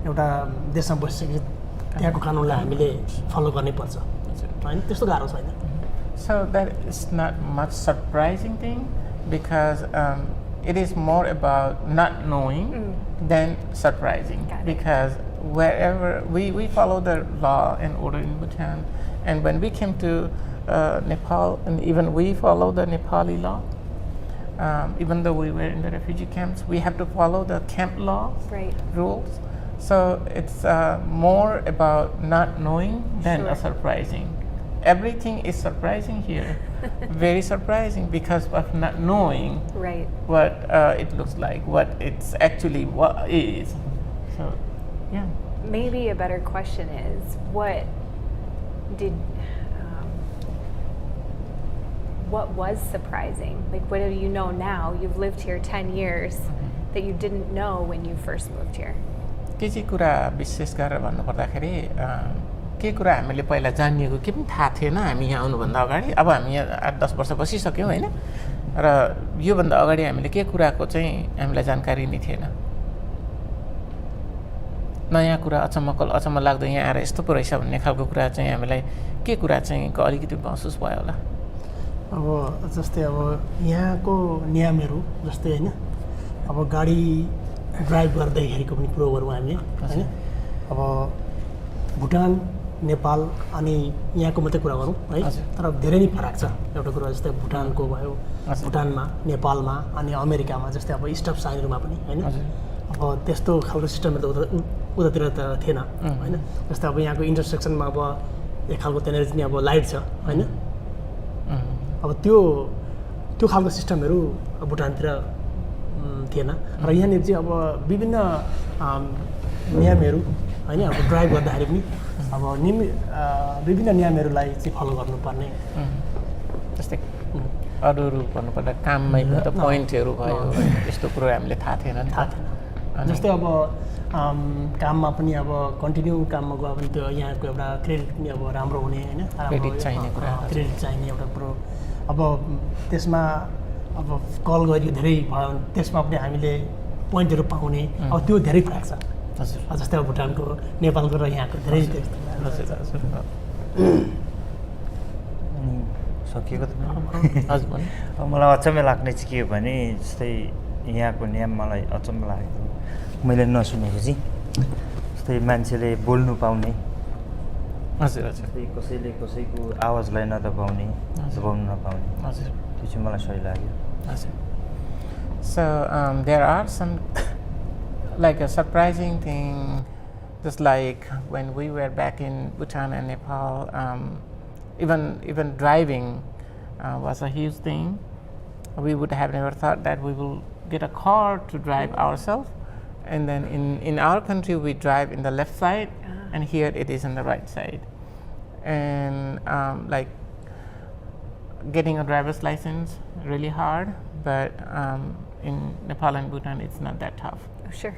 एउटा देशमा बसिसकेपछि त्यहाँको कानुनलाई हामीले फलो गर्नै पर्छ होइन त्यस्तो गाह्रो छैन So that is not much surprising thing because it is more about not knowing than surprising because wherever we follow the law and order in Bhutan and when we came to Nepal and even we follow the Nepali law even though we were in the refugee camps we have to follow the camp law rules so it's more about not knowing than surprising everything is surprising here very surprising because of not knowing what it looks like what it's actually what is so yeah maybe a better question is what was surprising like what do you know now you've lived here 10 years that you didn't know when you first moved here के चाहिँ कुरा विशेष गरेर भन्नुपर्दाखेरि के कुरा हामीले पहिला जानिएको के पनि थाहा थिएन हामी यहाँ आउनुभन्दा अगाडि अब हामी यहाँ 8-10 वर्ष बसिसक्यौँ होइन र योभन्दा अगाडि हामीले के कुराको चाहिँ हामीलाई जानकारी नै थिएन नयाँ कुरा अचम्म लाग्दो यहाँ आएर यस्तो पो रहेछ भन्ने खालको कुरा चाहिँ हामीलाई के कुरा चाहिँ अलिकति महसुस भयो होला अब जस्तै अब यहाँको नियमहरू जस्तै होइन अब गाडी ड्राइभ गर्दैखेरिको पनि कुरो गरौँ हामीले होइन अब भुटान नेपाल अनि यहाँको मात्रै कुरा गरौँ है तर धेरै नै फरक छ एउटा कुरा जस्तै भुटानको भयो भुटानमा नेपालमा अनि अमेरिकामा जस्तै अब स्टप साइनहरूमा पनि होइन अब त्यस्तो खालको सिस्टमहरू त उतातिर त थिएन होइन जस्तै अब यहाँको इन्टरसेक्सनमा अब एक खालको त्यहाँनिर चाहिँ अब लाइट छ होइन अब त्यो खालको सिस्टमहरू भुटानतिर थिएन र यहाँनिर चाहिँ अब विभिन्न नियमहरू होइन अब ड्राइभ गर्दाखेरि पनि अब विभिन्न नियमहरूलाई चाहिँ फलो गर्नुपर्ने जस्तै अरू भन्नुपर्दा काममै त पोइन्टहरू भयो यस्तो कुरो हामीले थाहा थिएन जस्तै अब काममा पनि अब कन्टिन्यू काममा गयो भने त्यो यहाँको एउटा क्रेडिट पनि अब राम्रो हुने होइन क्रेडिट चाहिने एउटा कुरो अब त्यसमा अब कल गरियो धेरै भयो भने त्यसमा पनि हामीले पोइन्टहरू पाउने अब त्यो धेरै फरक छ हजुर जस्तै अब भुटानको नेपालको र यहाँको धेरै सकिएको त हजुर अब मलाई अचम्म लाग्ने चाहिँ के हो भने जस्तै यहाँको नियम मलाई अचम्म लागेको मैले नसुनेको चाहिँ जस्तै मान्छेले बोल्नु पाउने हजुर कसैले कसैको आवाजलाई नदबाउने दबाउनु नपाउने हजुर त्यो चाहिँ मलाई सही लाग्यो हजुर So there are some like a surprising thing, just like when we were back in Bhutan and Nepal, even driving was a huge thing. We would have never thought that we will get a car to drive ourselves, and then in our country we drive in the left side, and here it is in the right side, and like getting a driver's license really hard, but in Nepal and Bhutan it's not that tough. Oh, sure.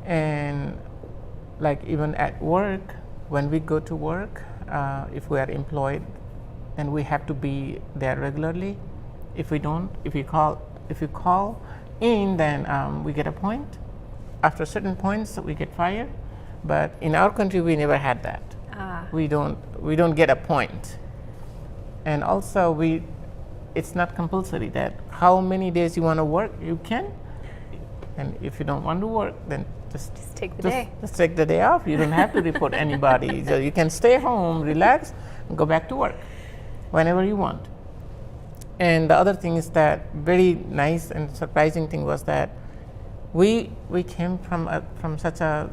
And like even at work, when we go to work, if we are employed, then we have to be there regularly. If we don't, if you call in, then we get a point. After certain points, we get fired. But in our country, we never had that. We don't get a point. And also, it's not compulsory that how many days you want to work, you can. And if you don't want to work, then just take the day. Just take the day off. You don't have to report anybody. So you can stay home, relax, and go back to work whenever you want. And the other thing is that very nice and surprising thing was that we came from such a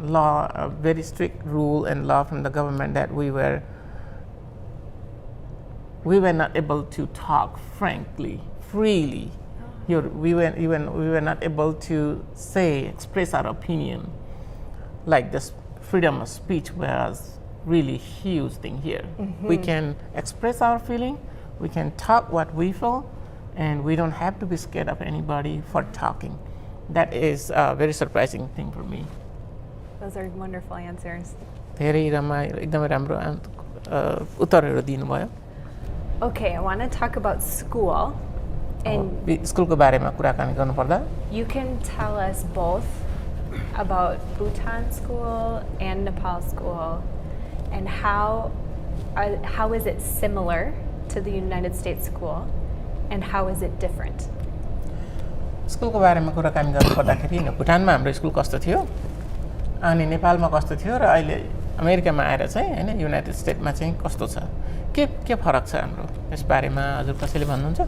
law, a very strict rule and law from the government that we were not able to talk frankly, freely. We were not able to express our opinion. Like this freedom of speech was really huge thing here. We can express our feeling, we can talk what we feel, and we don't have to be scared of anybody for talking. That is a very surprising thing for me. Those are wonderful answers. धेरै रमाइलो एकदमै राम्रो उत्तरहरू दिनुभयो. Okay, I want to talk about school. And स्कुलको बारेमा कुराकानी गर्नुपर्दा you can tell us both about Bhutan school and Nepal school, and how is it similar to the United States school, and how is it different? स्कुलको बारेमा कुराकानी गर्नुपर्दाखेरि भुटानमा हाम्रो school कस्तो थियो अनि नेपालमा कस्तो थियो र अहिले अमेरिकामा आएर चाहिँ हैन युनाइटेड स्टेटमा चाहिँ कस्तो छ, के फरक छ हाम्रो यस बारेमा हजुर कसैले भन्नुहुन्छ?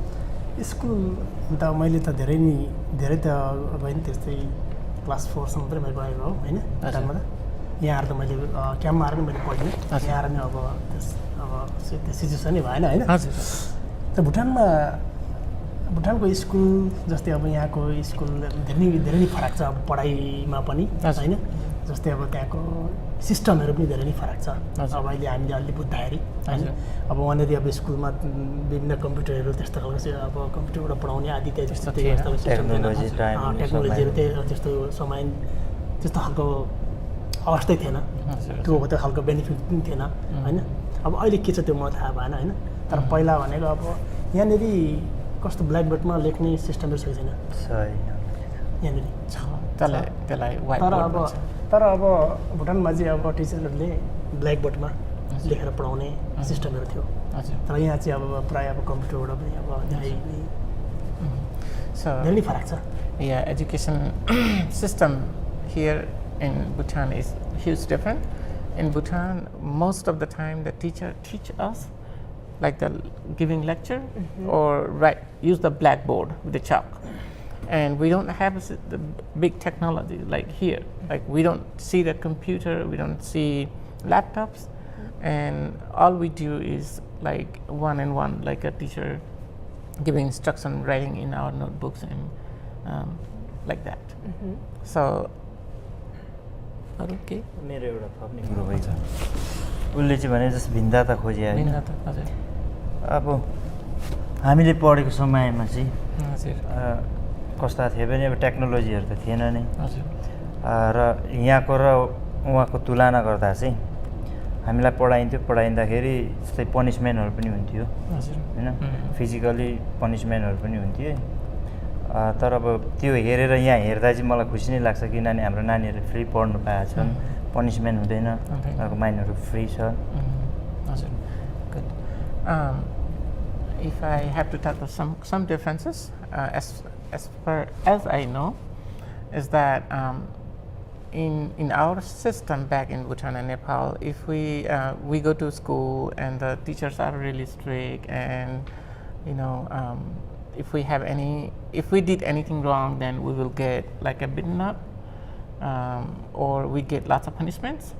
स्कुल त मैले त धेरै त होइन, त्यस्तै क्लास 4 सम्म मात्रै मैले गएको हो हैन भुटानमा त। यहाँ आएर त मैले क्याम्पमा आएर मैले पढेँ, यहाँ आएर नि अब त्यो सिचुएसनै भएन हैन। हजुर। त भुटानको स्कुल जस्तै अब यहाँको स्कुल धेरै नै फरक छ, अब पढाइमा पनि हैन, जस्तै अब त्यहाँको सिस्टमहरू पनि धेरै नै फरक छ। अब अहिले हामीले अलि बुझ्दाखेरि हैन, अब वहाँनिर अब स्कुलमा विभिन्न कम्प्युटरहरू त्यस्तो खालको अब कम्प्युटरबाट पढाउने आदि त्यस्तो टेक्नोलोजीहरू त्यस्तो समय त्यस्तो खालको अवस्थै थिएन, त्यो खालको बेनिफिट पनि थिएन हैन। अब अहिले के छ त्यो मलाई थाहा भएन हैन, तर पहिला भनेको अब यहाँनिर कस्तो ब्ल्याकबोर्डमा लेख्ने सिस्टमहरू छैन यहाँनिर, तर अब भुटानमा चाहिँ अब टिचरहरूले ब्ल्याकबोर्डमा लेखेर पढाउने सिस्टमहरू थियो, तर यहाँ चाहिँ अब प्रायः अब कम्प्युटरबाट पनि अब धेरै नै फरक छ। Yeah, education system here in Bhutan is huge different. In Bhutan, most of the time the teacher teach us like the giving lecture or use the blackboard with the chalk. And we don't have the big technology like here. Like we don't see the computer, we don't see laptops, and all we do is like one-on-one, like a teacher giving instruction, writing in our notebooks and like that. So, okay. मेरो एउटा थप्ने कुरो भइछ, उसले चाहिँ भने जस्तो भिन्नता खोजे हैन। अब हामीले पढेको समयमा चाहिँ कस्ता थियो भने अब टेक्नोलोजीहरू त थिएन नै, र यहाँको र उहाँको तुलना गर्दा चाहिँ हामीलाई पढाइँदाखेरि जस्तै पनिसमेन्टहरू पनि हुन्थ्यो हैन, फिजिकली पनिसमेन्टहरू पनि हुन्थ्यो। तर अब त्यो हेरेर यहाँ हेर्दा चाहिँ मलाई खुसी नै लाग्छ, किनभने हाम्रो नानीहरूले फ्री पढ्नु पाएका छन्, पनिसमेन्ट हुँदैन, उनीहरूको माइन्डहरू फ्री छ। If I have to talk about some differences, as far as I know, is that in our system back in Bhutan and Nepal, if we go to school and the teachers are really strict, and if we did anything wrong, then we will get like a beaten up, or we get lots of punishments.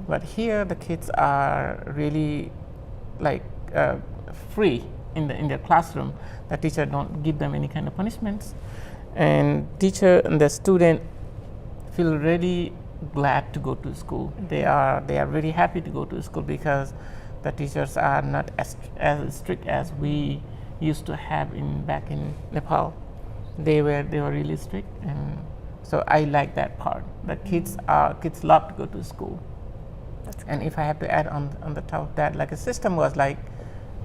But here the kids are really like free in their classroom. The teacher don't give them any kind of punishments, and teacher and the student feel really glad to go to school. They are very happy to go to school because the teachers are not as strict as we used to have back in Nepal. They were really strict, and so I like that part. The kids love to go to school. And if I have to add on the top of that, like a system was like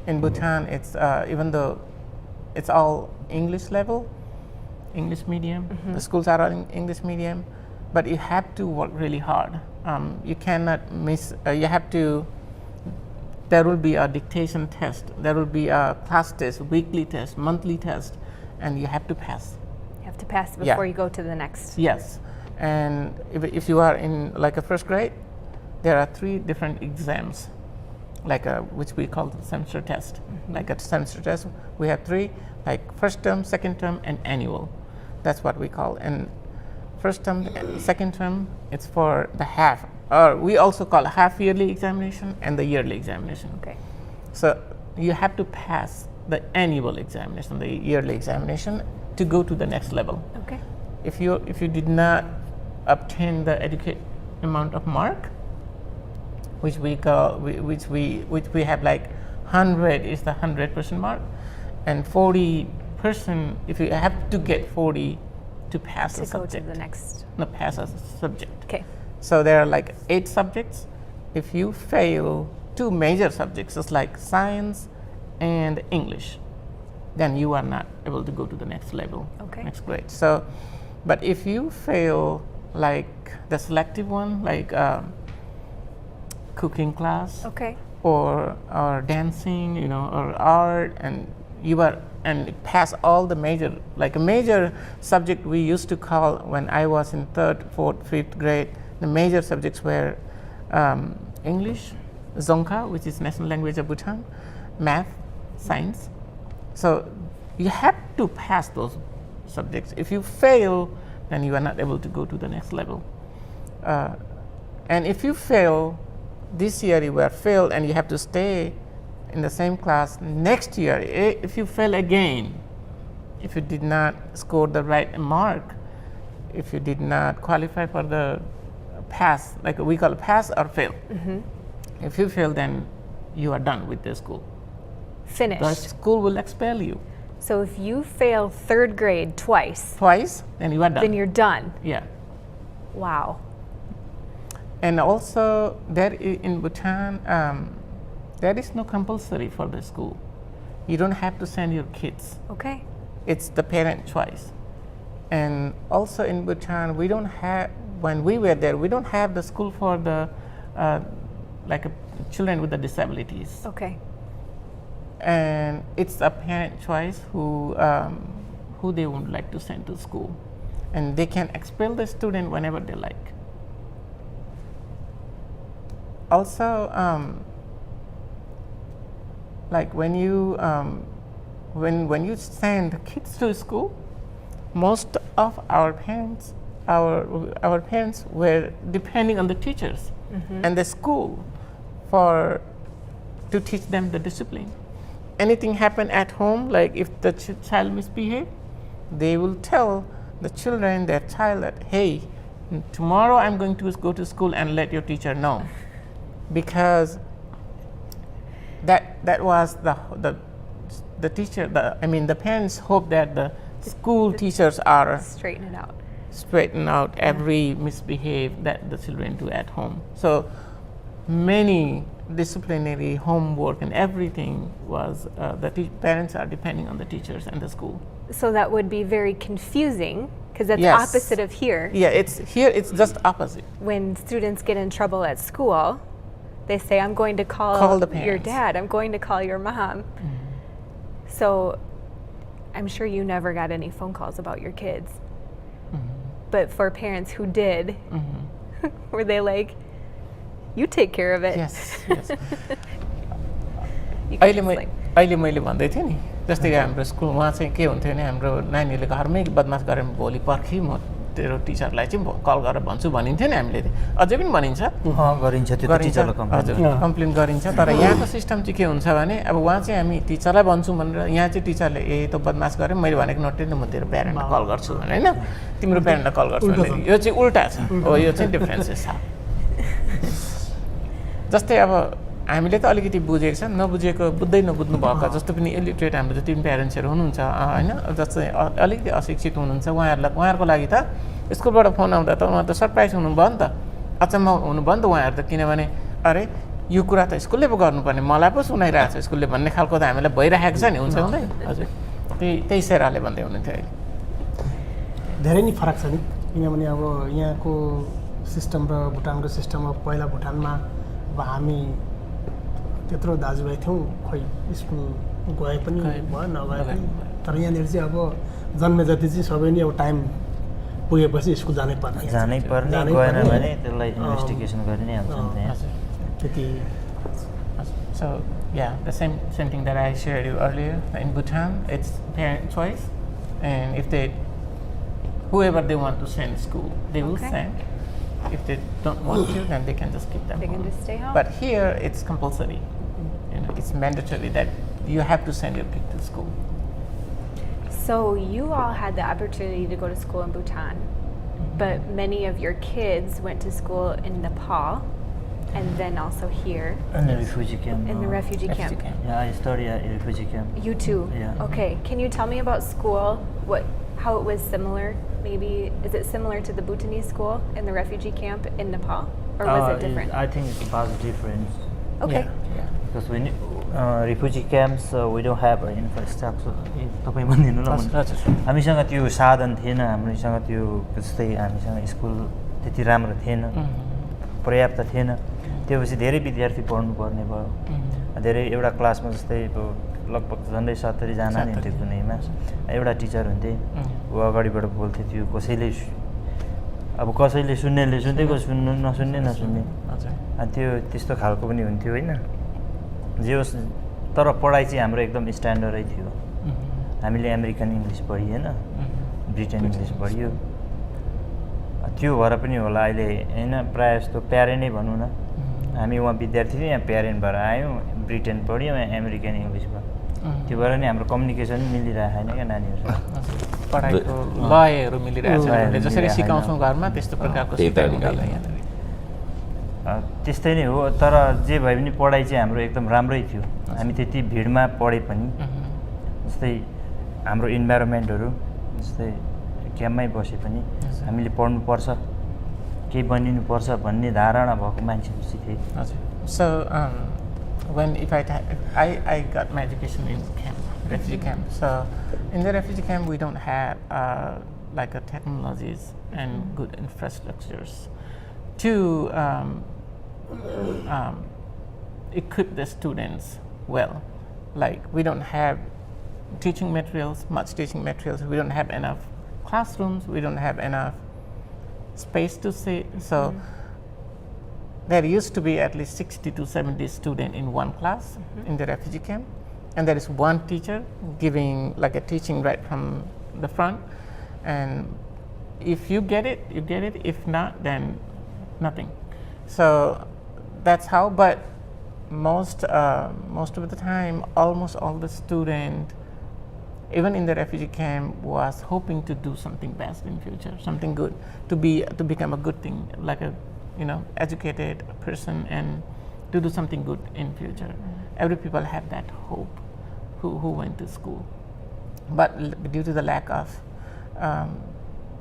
in Bhutan, it's even though it's all English level, English medium, the schools are all in English medium, but you have to work really hard. You cannot miss. There will be a dictation test, there will be a class test, weekly test, monthly test, and you have to pass. You have to pass before you go to the next. Yes, and if you are in like a first grade, there are 3 different exams. which we call the semester test. Like a semester test, we have 3, like first term, second term, and annual. That's what we call. And first term, second term, it's for the half, or we also call half yearly examination and the yearly examination. Okay. So you have to pass the annual examination, the yearly examination, to go to the next level. Okay. If you did not obtain the adequate amount of mark, which we have like 100 is the 100% mark, and 40%, if you have to get 40 to pass a subject. To go to the next. No, pass a subject. Okay. So there are like 8 subjects. If you fail 2 major subjects, it's like science and English, then you are not able to go to the next level, Okay. next grade. So, but if you fail like the selective one, like cooking class, Okay. or dancing, or art, and pass all the major, like a major subject we used to call when I was in 3rd, 4th, 5th grade, the major subjects were English, Dzongkha, which is national language of Bhutan, math, science. So you have to pass those subjects. If you fail, then you are not able to go to the next level. And if you fail, this year you were failed and you have to stay in the same class next year. If you fail again, if you did not score the right mark, if you did not qualify for the pass, like we call it pass or fail. If you fail, then you are done with the school. Finished. The school will expel you. So if you fail 3rd grade twice, Then you are done. then you're done. Yeah. Wow. And also, in Bhutan, there is no compulsory for the school. You don't have to send your kids. Okay. It's the parent choice. And also in Bhutan, we don't have, when we were there, we don't have the school for the children with the disabilities. Okay. And it's a parent choice who they would like to send to school, and they can expel the student whenever they like. Also, like when you send kids to school, most of our parents were depending on the teachers and the school to teach them the discipline. Anything happen at home, like if the child misbehave, they will tell the children, their child, that hey, tomorrow I'm going to go to school and let your teacher know, because that was the teacher. The parents hope that the school teachers are straighten out every misbehave that the children do at home. So many disciplinary homework and everything was parents are depending on the teachers and the school. So that would be very confusing, because that's Yes. opposite of here. Yeah, it's just opposite. When students get in trouble at school, they say, I'm going to call the your parents. dad, I'm going to call your mom. So I'm sure you never got any phone calls about your kids. But for parents who did, were they like, you take care of it? Yes. You can just अहिले मैले भन्दै थिएँ नि, जस्तै कि हाम्रो स्कुलमा चाहिँ के हुन्थ्यो भने हाम्रो नानीहरूले घरमै बदमास गरेर भोलि पर्खी म तेरो टिचरलाई चाहिँ कल गरेर भन्छु भनिन्थ्यो नि हामीले, अझै पनि भनिन्छ, गरिन्छ त्यो त टिचरलाई कम्प्लेन। हजुर कम्प्लेन गरिन्छ। तर यहाँको सिस्टम चाहिँ के हुन्छ भने अब उहाँ चाहिँ हामी टिचरलाई भन्छु भनेर, यहाँ चाहिँ टिचरले त बदमास गरे, मैले भनेको नोटेन, म तेरो प्यारेन्टलाई कल गर्छु भने, होइन तिम्रो प्यारेन्टलाई कल गर्छु भने, यो चाहिँ उल्टा छ। हो, यो चाहिँ डिफ्रेन्सेस छ। जस्तै अब हामीले त अलिकति बुझेको छ, बुझ्दै नबुझ्नु भएको जस्तो पनि इलिटरेट हाम्रो जति पनि प्यारेन्ट्सहरू हुनुहुन्छ, होइन, जस्तै अलिकति अशिक्षित हुनुहुन्छ, उहाँहरूको लागि त स्कुलबाट फोन आउँदा त उहाँ त सरप्राइज हुनुभयो नि त, अचम्म हुनुभयो नि त उहाँहरू त, किनभने अरे यो कुरा त स्कुलले पो गर्नुपर्ने, मलाई पो सुनाइरहेको छ स्कुलले भन्ने खालको त हामीलाई भइरहेको छ नि, हुन्छ हुँदै। हजुर त्यही सेराले भन्दै हुनुहुन्थ्यो। अहिले धेरै नै फरक छ नि, किनभने अब यहाँको सिस्टम र भुटानको सिस्टम, अब पहिला भुटानमा अब हामी त्यत्रो दाजुभाइ थियौँ, खोइ स्कुल गए पनि भयो नगए पनि, तर यहाँनिर चाहिँ अब जन्मे जति चाहिँ सबै नै अब टाइम पुगेपछि स्कुल जानै पर्ने, गएन भने त्यसलाई इन्भेस्टिगेसन गरि नै हाल्छन् त्यहाँ। त्यति So yeah, the same thing that I shared you earlier. In Bhutan, it's parent choice, and if whoever they want to send to school, they will send. If they don't want to, then they can just keep them. They can home. just stay home. But here, it's compulsory. It's mandatory that you have to send your kid to school. So you all had the opportunity to go to school in Bhutan, but many of your kids went to school in Nepal, and then also here In the refugee camp. in the refugee camp. Yeah, I studied at a refugee camp. You too? Yeah. Okay. Can you tell me about school? How it was similar? Maybe is it similar to the Bhutanese school in the refugee camp in Nepal, or was it different? I think it's about different. Okay. Yeah. Because when refugee camps, we don't have infrastructure. तपाईँ भनिदिनु न हामीसँग त्यो साधन थिएन, हामीसँग त्यो जस्तै हामीसँग स्कुल त्यति राम्रो थिएन, पर्याप्त थिएन। त्यसपछि धेरै विद्यार्थी पढ्नुपर्ने भयो। धेरै एउटा क्लासमा जस्तै लगभग झन्डै 70 जना नि हुन्थ्यो कुनैमा। एउटा टिचर हुन्थे, ऊ अगाडिबाट बोल्थे थियो, कसैले सुन्नेले सुन्दैको सुन्नु नसुन्ने नसुन्ने। अनि त्यो त्यस्तो खालको पनि हुन्थ्यो हैन। जे होस् तर पढाइ चाहिँ हाम्रो एकदम स्ट्यान्डर्डै थियो। हामीले अमेरिकन इङ्ग्लिस पढियो हैन, ब्रिटेन इङ्ग्लिस पढियो। त्यो भएर पनि होला अहिले हैन, प्रायः जस्तो प्यारेन्ट नै भनौँ न, हामी वहाँ विद्यार्थी थियौँ, यहाँ प्यारेन्ट भएर आयौँ, ब्रिटेन पढ्यौँ, यहाँ अमेरिकन इङ्ग्लिस भयो। त्यो भएर नि हाम्रो कम्युनिकेसन मिलिरहेको छैन क्या नानीहरूसँग। पढाइको लयहरू मिलिरहेको छ, हामीले जसरी सिकाउँछौँ घरमा त्यस्तो प्रकारको त्यस्तै नै हो। तर जे भए पनि पढाइ चाहिँ हाम्रो एकदम राम्रै थियो। हामी त्यति भिडमा पढे पनि जस्तै हाम्रो इन्भाइरोमेन्टहरू जस्तै क्याम्पमै बसे पनि हामीले पढ्नुपर्छ, केही बनिनुपर्छ भन्ने धारणा भएको मान्छेहरू थिए। So when I got my education in camp, refugee camp. So in the refugee camp we don't have like a technologies and good infrastructures to equip the students well. Like we don't have teaching materials, much teaching materials. We don't have enough classrooms. We don't have enough space to sit. So there used to be at least 60 to 70 students in one class in the refugee camp, and there is one teacher giving like a teaching right from the front. And if you get it, you get it. If not, then nothing. So that's how. But most of the time, almost all the students, even in the refugee camp, was hoping to do something best in future, something good, to become a good thing, like a educated person, and to do something good in future. Every people have that hope who went to school, but due to the lack of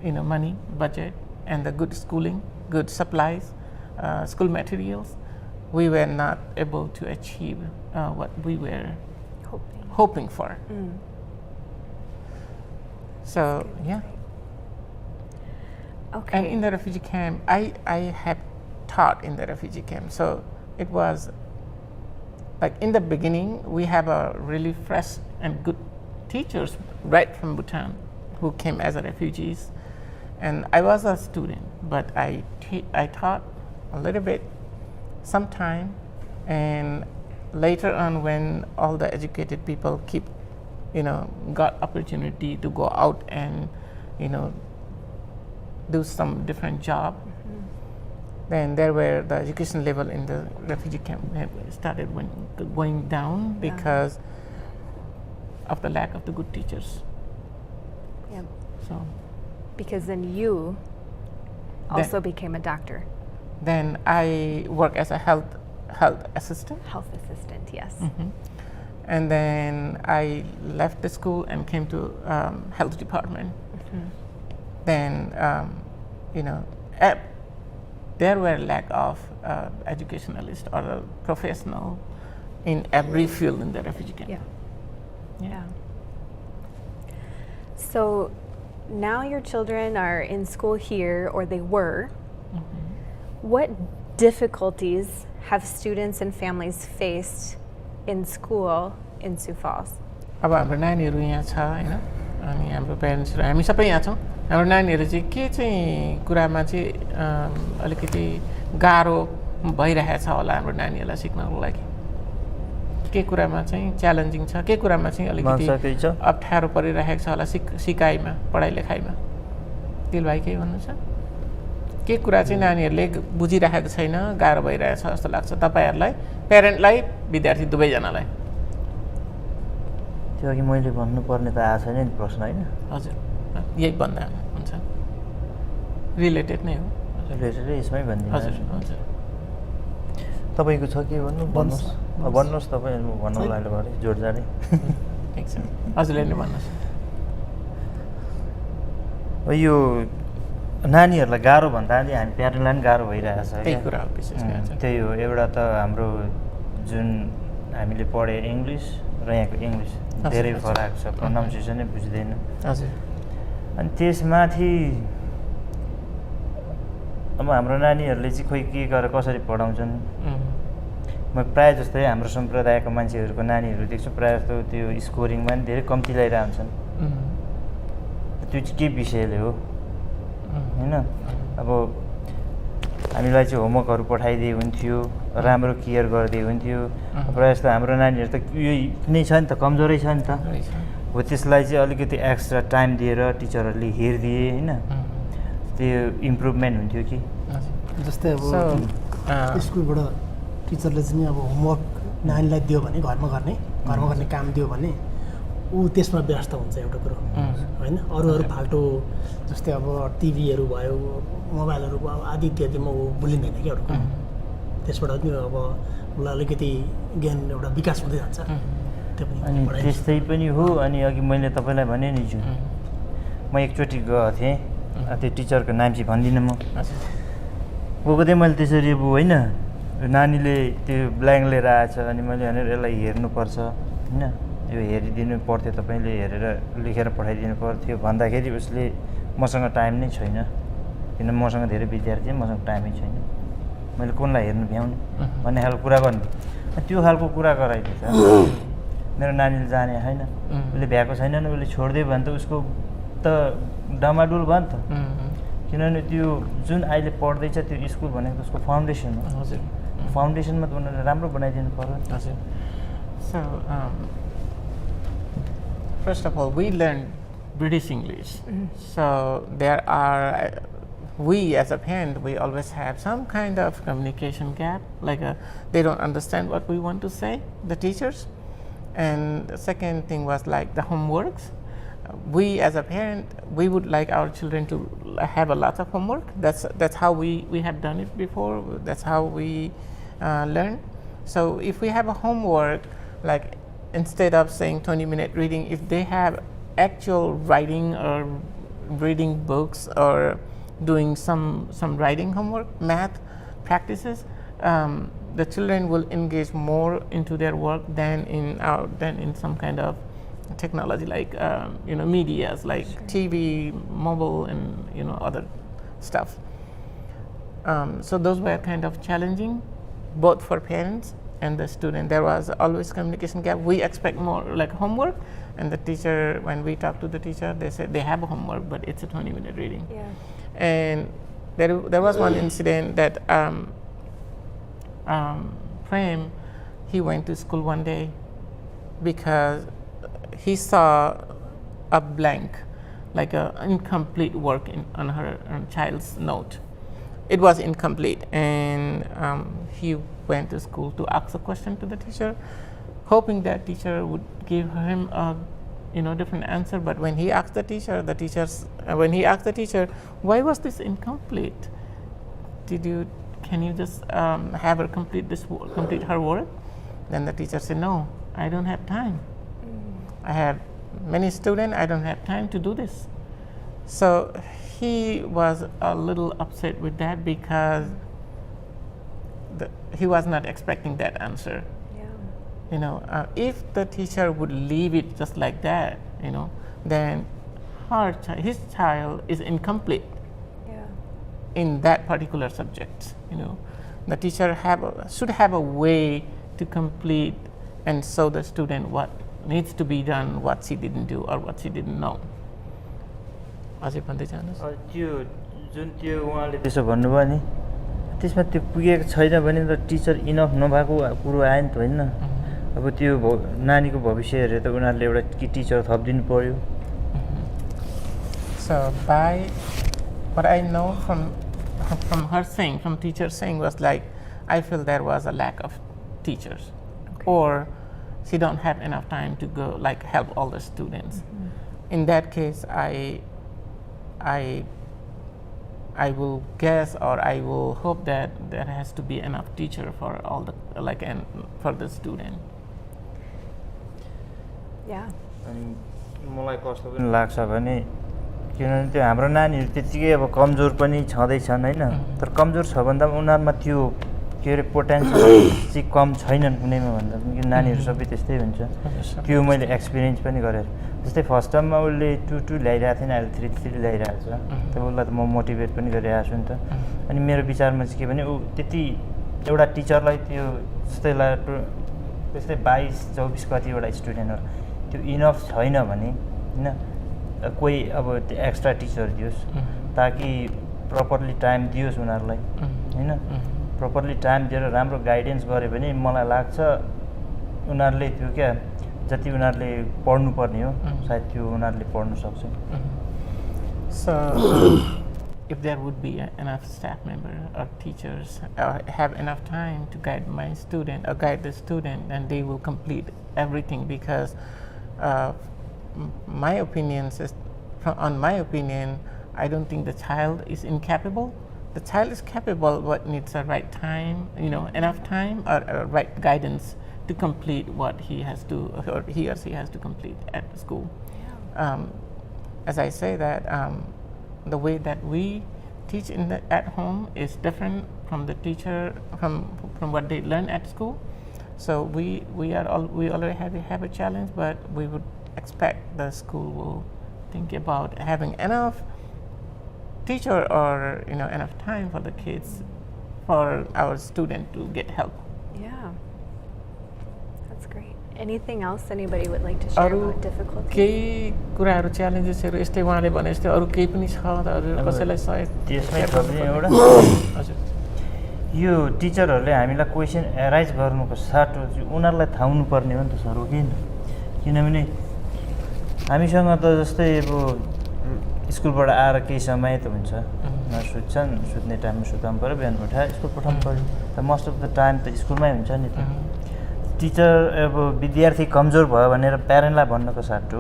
money, budget, and the good schooling, good supplies, school materials, we were not able to achieve what we were hoping for. So yeah. Okay. And in the refugee camp, I have taught in the refugee camp. So it was like in the beginning, we have a really fresh and good teachers right from Bhutan who came as refugees. And I was a student, but I taught a little bit, sometime, and later on when all the educated people got opportunity to go out and do some different job, then there were the education level in the refugee camp started going down because of the lack of the good teachers. Yeah. So because then you also became a doctor. Then I work as a health assistant. Health assistant, yes. And then I left the school and came to health department. Then there were lack of educationalists or a professional in every field in the refugee camp. Yeah. So now your children are in school here, or they were. What difficulties have students and families faced in school in Sioux Falls? अब हाम्रो नानीहरू यहाँ छ हैन, अनि हाम्रो पेरेन्ट्सहरू हामी सबै यहाँ छौँ। हाम्रो नानीहरू चाहिँ के चाहिँ कुरामा चाहिँ अलिकति गाह्रो भइरहेछ होला हाम्रो नानीहरूलाई सिक्नको लागि? के कुरामा चाहिँ च्यालेन्जिङ छ के कुरामा चाहिँ अलिकति अप्ठ्यारो परिरहेको छ होला सिकाइमा पढाइ लेखाइमा दिल भाइ केही भन्नु छ के कुरा चाहिँ नानीहरूले बुझिरहेको छैन गाह्रो भइरहेछ जस्तो लाग्छ तपाईँहरूलाई प्यारेन्टलाई विद्यार्थी दुवैजनालाई त्यो अघि मैले भन्नुपर्ने त आएको छैन नि प्रश्न होइन हजुर यही भन्दा हुन्छ रिलेटेड नै हो रिलेटेड यसमै भनिदिनु हजुर हजुर तपाईँको छ के भन्नुहोस् तपाईँ भन्नु लाग्यो भने जोडजाडै ठिक छ हजुरले नै भन्नुहोस् यो नानीहरूलाई गाह्रो भन्दा पनि हामी प्यारेन्टलाई पनि गाह्रो भइरहेको छ त्यही कुरा हो विशेष गरी त्यही हो एउटा त हाम्रो जुन हामीले पढे इङ्ग्लिस र यहाँको इङ्ग्लिस धेरै फरक छ प्रोनाउन्सिएसनै बुझ्दैन हजुर अनि त्यसमाथि अब हाम्रो नानीहरूले चाहिँ खोइ के गरेर कसरी पढाउँछन् म प्रायः जस्तै हाम्रो सम्प्रदायको मान्छेहरूको नानीहरू देख्छु प्रायः जस्तो त्यो स्कोरिङमा पनि धेरै कम्ती ल्याइरहेको हुन्छन् त्यो चाहिँ के विषयले हो होइन अब हामीलाई चाहिँ होमवर्कहरू पठाइदिए हुन्थ्यो राम्रो केयर गरिदिए हुन्थ्यो प्रायः जस्तो हाम्रो नानीहरू त यही नै छ नि त कमजोरै छ नि त हो त्यसलाई चाहिँ अलिकति एक्स्ट्रा टाइम दिएर टिचरहरूले हेरिदिए होइन त्यो इम्प्रुभमेन्ट हुन्थ्यो कि जस्तै अब स्कुलबाट टिचरले चाहिँ अब होमवर्क नानीलाई दियो भने घरमा गर्ने काम दियो भने ऊ त्यसमा व्यस्त हुन्छ एउटा कुरो होइन अरू फाल्टो जस्तै अब टिभीहरू भयो मोबाइलहरू भयो आदि इत्यादिमा ऊ बुलिँदैन कि एउटा कुरो त्यसबाट पनि अब उसलाई अलिकति ज्ञान एउटा विकास हुँदै जान्छ त्यो अनि त्यस्तै पनि हो अनि अघि मैले तपाईँलाई भने नि जुन म एकचोटि गएको थिएँ त्यो टिचरको नाम चाहिँ भन्दिनँ म गएको थिएँ मैले त्यसरी अब होइन नानीले त्यो ब्ल्याङ्क लिएर आएछ अनि मैले भनेर यसलाई हेर्नुपर्छ होइन यो हेरिदिनु पर्थ्यो तपाईँले हेरेर लेखेर पठाइदिनु पर्थ्यो भन्दाखेरि उसले मसँग टाइम नै छैन किन मसँग धेरै विद्यार्थी मसँग टाइमै छैन मैले कुनलाई हेर्नु भ्याउने भन्ने खालको कुरा गर्ने त्यो खालको कुरा गराइदिएछ मेरो नानीले जाने होइन उसले भ्याएको छैन नि उसले छोडिदियो भने त उसको त डमाडुल भयो नि त किनभने त्यो जुन अहिले पढ्दैछ त्यो स्कुल भनेको उसको फाउन्डेसन हो हजुर फाउन्डेसनमा त उनीहरूले राम्रो बनाइदिनु पर्यो हजुर So first of all, we learn British English. So there are, we as a parent, we always have some kind of communication gap, like they don't understand what we want to say, the teachers. And the second thing was like the homeworks. We as a parent, we would like our children to have a lot of homework. That's how we have done it before. That's how we learn. So if we have a homework, like instead of saying 20-minute reading, if they have actual writing or reading books or doing some writing homework, math practices, the children will engage more into their work than in some kind of technology like medias like TV, mobile, and other stuff. So those were kind of challenging, both for parents and the student. There was always communication gap. We expect more like homework, and the teacher, when we talk to the teacher, they said they have a homework, but it's a 20-minute reading. Yeah. And there was one incident that Prem, he went to school one day because he saw a blank, like an incomplete work on her child's note. It was incomplete, and he went to school to ask a question to the teacher, hoping that teacher would give him a different answer. But when he asked the teacher, why was this incomplete? Can you just have her complete her work? Then the teacher said, no, I don't have time. I have many students, I don't have time to do this. So he was a little upset with that because he was not expecting that answer. Yeah. If the teacher would leave it just like that, then his child is incomplete. Yeah. In that particular subject. The teacher should have a way to complete and show the student what needs to be done, what she didn't do or what she didn't know. अझै भन्दै जानुहोस्। त्यो जुन त्यो उहाँले त्यसो भन्नुभयो नि त्यसमा त्यो पुगेको छैन भने त टिचर इनफ नभएको कुरो आयो नि त होइन अब त्यो नानीको भविष्य हेरेर त उनीहरूले एउटा कि टिचर थपिदिनु पर्यो. So by what I know from her saying, from teacher saying was like, I feel there was a lack of teachers, or she don't have enough time to go like help all the students. In that case, I will guess, or I will hope that there has to be enough teacher for all the and for the student. Yeah. मलाई कस्तो पनि लाग्छ भने किनभने त्यो हाम्रो नानीहरू त्यतिकै अब कमजोर पनि छँदैछन् होइन, तर कमजोर छ भन्दा पनि उनीहरूमा त्यो के अरे पोटेन्सियल चाहिँ कम छैनन् कुनैमा भन्दा पनि, किन नानीहरू सबै त्यस्तै हुन्छ. त्यो मैले एक्सपिरियन्स पनि गरेर. जस्तै फर्स्ट टर्ममा उसले 2 ल्याइरहेको थिएन, अहिले 3 ल्याइरहेको छ. तब उसलाई त म मोटिभेट पनि गरिरहेको छु नि त. अनि मेरो विचारमा चाहिँ के भने ऊ त्यति एउटा टिचरलाई त्यो त्यस्तै 22-24 कतिवटा स्टुडेन्टहरू त्यो इनफ छैन भने होइन, कोही अब त्यो एक्स्ट्रा टिचर दियोस् ताकि प्रपरली टाइम दियोस् उनीहरूलाई होइन. प्रपरली टाइम दिएर राम्रो गाइडेन्स गऱ्यो भने मलाई लाग्छ उनीहरूले त्यो क्या जति उनीहरूले पढ्नुपर्ने हो सायद त्यो उनीहरूले पढ्न सक्छ. So if there would be enough staff member or teachers have enough time to guide my student or guide the student, then they will complete everything, because my opinion is, on my opinion, I don't think the child is incapable. The child is capable, but needs the right time, enough time or right guidance to complete what he has to, or he or she has to complete at school. Yeah. As I say that the way that we teach at home is different from the teacher from what they learn at school. So we already have a challenge, but we would expect the school will think about having enough teacher or enough time for the kids, for our student to get help. Yeah, that's great. Anything else anybody would like to share about difficulties? केही कुराहरू च्यालेन्जेसहरू यस्तै उहाँले भने जस्तै अरू केही पनि छ त हजुर कसैलाई सहयोग त्यसमै थप्ने एउटा हजुर यो टिचरहरूले हामीलाई क्वेसन एराइज गर्नुको साटो उनीहरूलाई थाहा हुनुपर्ने हो नि त सर, हो किनभने हामीसँग त जस्तै अब स्कुलबाट आएर केही समय त हुन्छ, उनीहरू सुत्छन्, सुत्ने टाइममा सुताउनु पऱ्यो, बिहान उठाएर स्कुल पठाउनु पऱ्यो. त मोस्ट अफ द टाइम त स्कुलमै हुन्छ नि त. टिचर अब विद्यार्थी कमजोर भयो भनेर प्यारेन्टलाई भन्नको साटो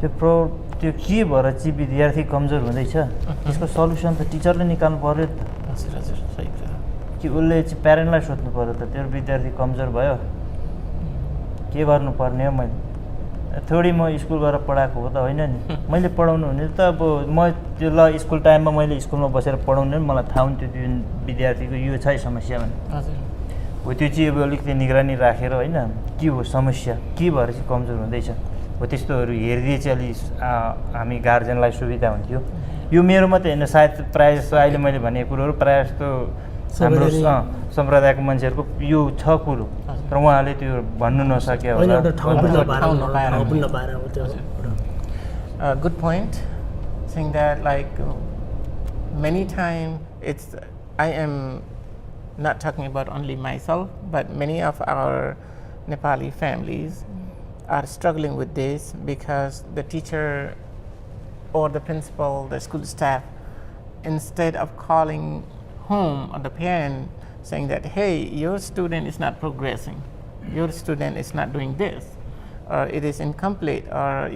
त्यो के भएर चाहिँ विद्यार्थी कमजोर हुँदैछ त्यसको सल्युसन त टिचरले निकाल्नु पऱ्यो नि त. हजुर हजुर सही कुरा. कि उसले चाहिँ प्यारेन्टलाई सोध्नु पऱ्यो त त्यो विद्यार्थी कमजोर भयो के गर्नुपर्ने हो. मैले थोरै म स्कुल गएर पढाएको हो त होइन नि, मैले पढाउनु हुने त अब म त्यो ल स्कुल टाइममा मैले स्कुलमा बसेर पढाउने मलाई थाहा हुन्थ्यो त्यो विद्यार्थीको यो छ समस्या भने. हजुर हो त्यो चाहिँ अब अलिकति निगरानी राखेर होइन के हो समस्या, के भएर चाहिँ कमजोर हुँदैछ हो त्यस्तोहरू हेरिदिए चाहिँ अलि हामी गार्जेनलाई सुविधा हुन्थ्यो. यो मेरो मात्रै होइन, सायद प्रायः जस्तो अहिले मैले भनेको कुरोहरू प्रायः जस्तो हाम्रो सम्प्रदायको मान्छेहरूको यो छ कुरो, तर उहाँले त्यो भन्नु नसक्यो होला. Good point, saying that many times I am not talking about only myself, but many of our Nepali families are struggling with this because the teacher or the principal, the school staff, instead of calling home or the parent saying that, hey, your student is not progressing, your student is not doing this, or it is incomplete, or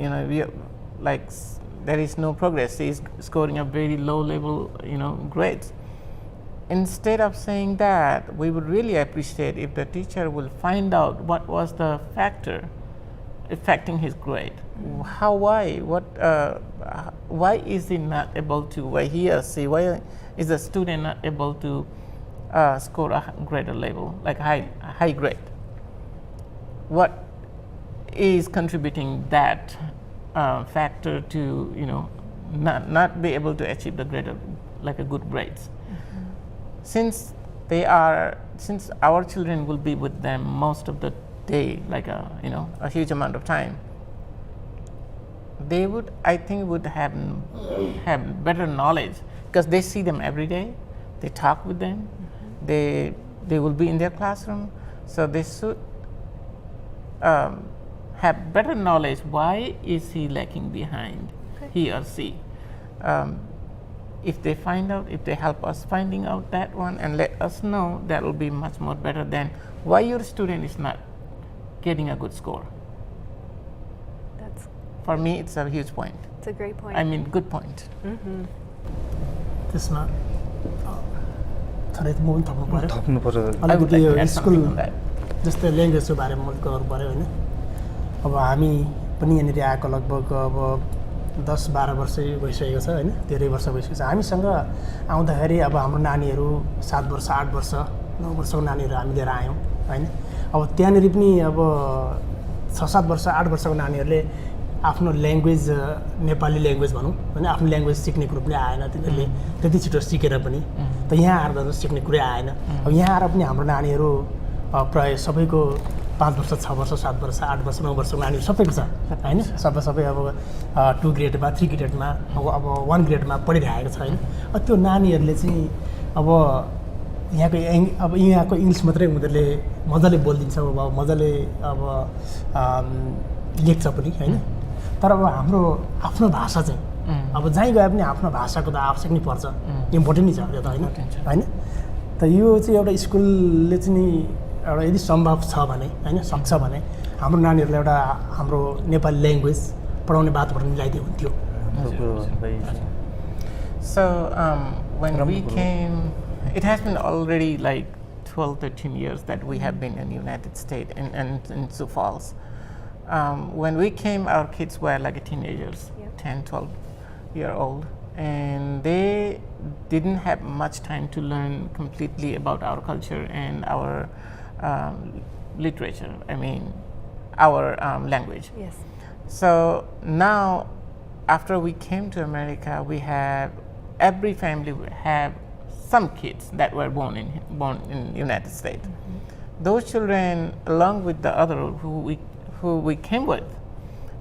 there is no progress, he is scoring a very low level grades. Instead of saying that, we would really appreciate if the teacher will find out what was the factor affecting his grade. Why is he not able to, why is the student not able to score a greater level, like high grade? What is contributing that factor to not be able to achieve the greater, like a good grades? Since our children will be with them most of the day, like a huge amount of time, they would, I think, would have better knowledge because they see them every day, they talk with them, they will be in their classroom, so they should have better knowledge why is he lacking behind, he or she. If they find out, if they help us finding out that one and let us know, that will be much more better than why your student is not getting a good score. That's For me, it's a huge point. it's a great point. I mean, good point. त्यसमा थोरै म पनि थप्नु पऱ्यो थप्नु पर्छ I would अलिकति like yo to add school something on that. जस्तै ल्याङ्ग्वेजको बारेमा मैले गर्नु पऱ्यो होइन अब हामी पनि यहाँनिर आएको लगभग अब 10-12 वर्ष भइसकेको छ होइन धेरै वर्ष भइसकेको छ हामीसँग आउँदाखेरि अब हाम्रो नानीहरू 7 वर्ष 8 वर्ष 9 वर्षको नानीहरू हामी लिएर आयौँ होइन अब त्यहाँनिर पनि अब 6-7 वर्ष 8 वर्षको नानीहरूले आफ्नो ल्याङ्ग्वेज नेपाली ल्याङ्ग्वेज भनौँ होइन आफ्नो ल्याङ्ग्वेज सिक्ने कुरो पनि आएन तिनीहरूले त्यति छिटो सिकेर पनि त यहाँ आएर त सिक्ने कुरै आएन अब यहाँ आएर पनि हाम्रो नानीहरू प्रायः सबैको 5 वर्ष 6 वर्ष 7 वर्ष 8 वर्ष 9 वर्षको नानीहरू सबैको छ होइन सबै अब 2 ग्रेडमा 3 ग्रेडमा अब 1 ग्रेडमा पढिरहेको छ होइन त्यो नानीहरूले चाहिँ अब यहाँको इङ्ग्लिस मात्रै उनीहरूले मजाले बोलिदिन्छ अब मजाले अब लेख्छ पनि होइन तर अब हाम्रो आफ्नो भाषा चाहिँ अब जहीँ गए पनि आफ्नो भाषाको त आवश्यक नै पर्छ इम्पोर्टेन्ट नै छ यो त होइन त यो चाहिँ एउटा स्कुलले चाहिँ एउटा यदि सम्भव छ भने होइन सक्छ भने हाम्रो नानीहरूलाई एउटा हाम्रो नेपाली ल्याङ्ग्वेज पढाउने वातावरण मिलाइदियो हुन्थ्यो So when we came, it has been already like 12-13 years that we have been in the United States and in Sioux Falls. When we came, our kids were like teenagers, 10-12-year-old, and they didn't have much time to learn completely about our culture and our literature, I mean, our language. Yes. So now, after we came to America, we have, every family will have some kids that were born in the United States. Those children, along with the other who we came with,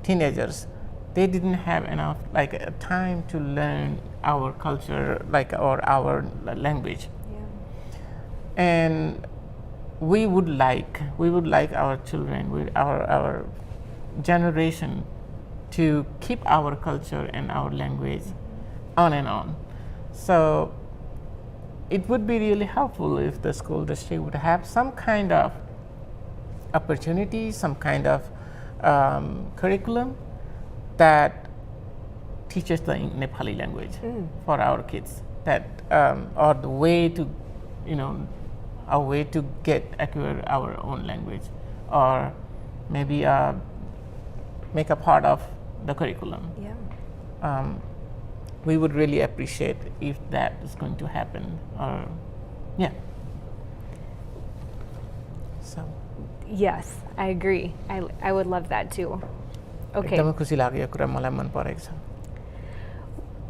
teenagers, they didn't have enough time to learn our culture, or our language. Yeah. And we would like our children, our generation, to keep our culture and our language on and on. So it would be really helpful if the school district would have some kind of opportunity, some kind of curriculum that teaches the Nepali language for our kids, that or the way to, a way to acquire our own language, or maybe make a part of the curriculum. Yeah. We would really appreciate if that is going to happen. So. Yes, I agree. I would love that too. Okay. एकदमै खुसी लाग्यो कुरा मलाई मन परेको छ.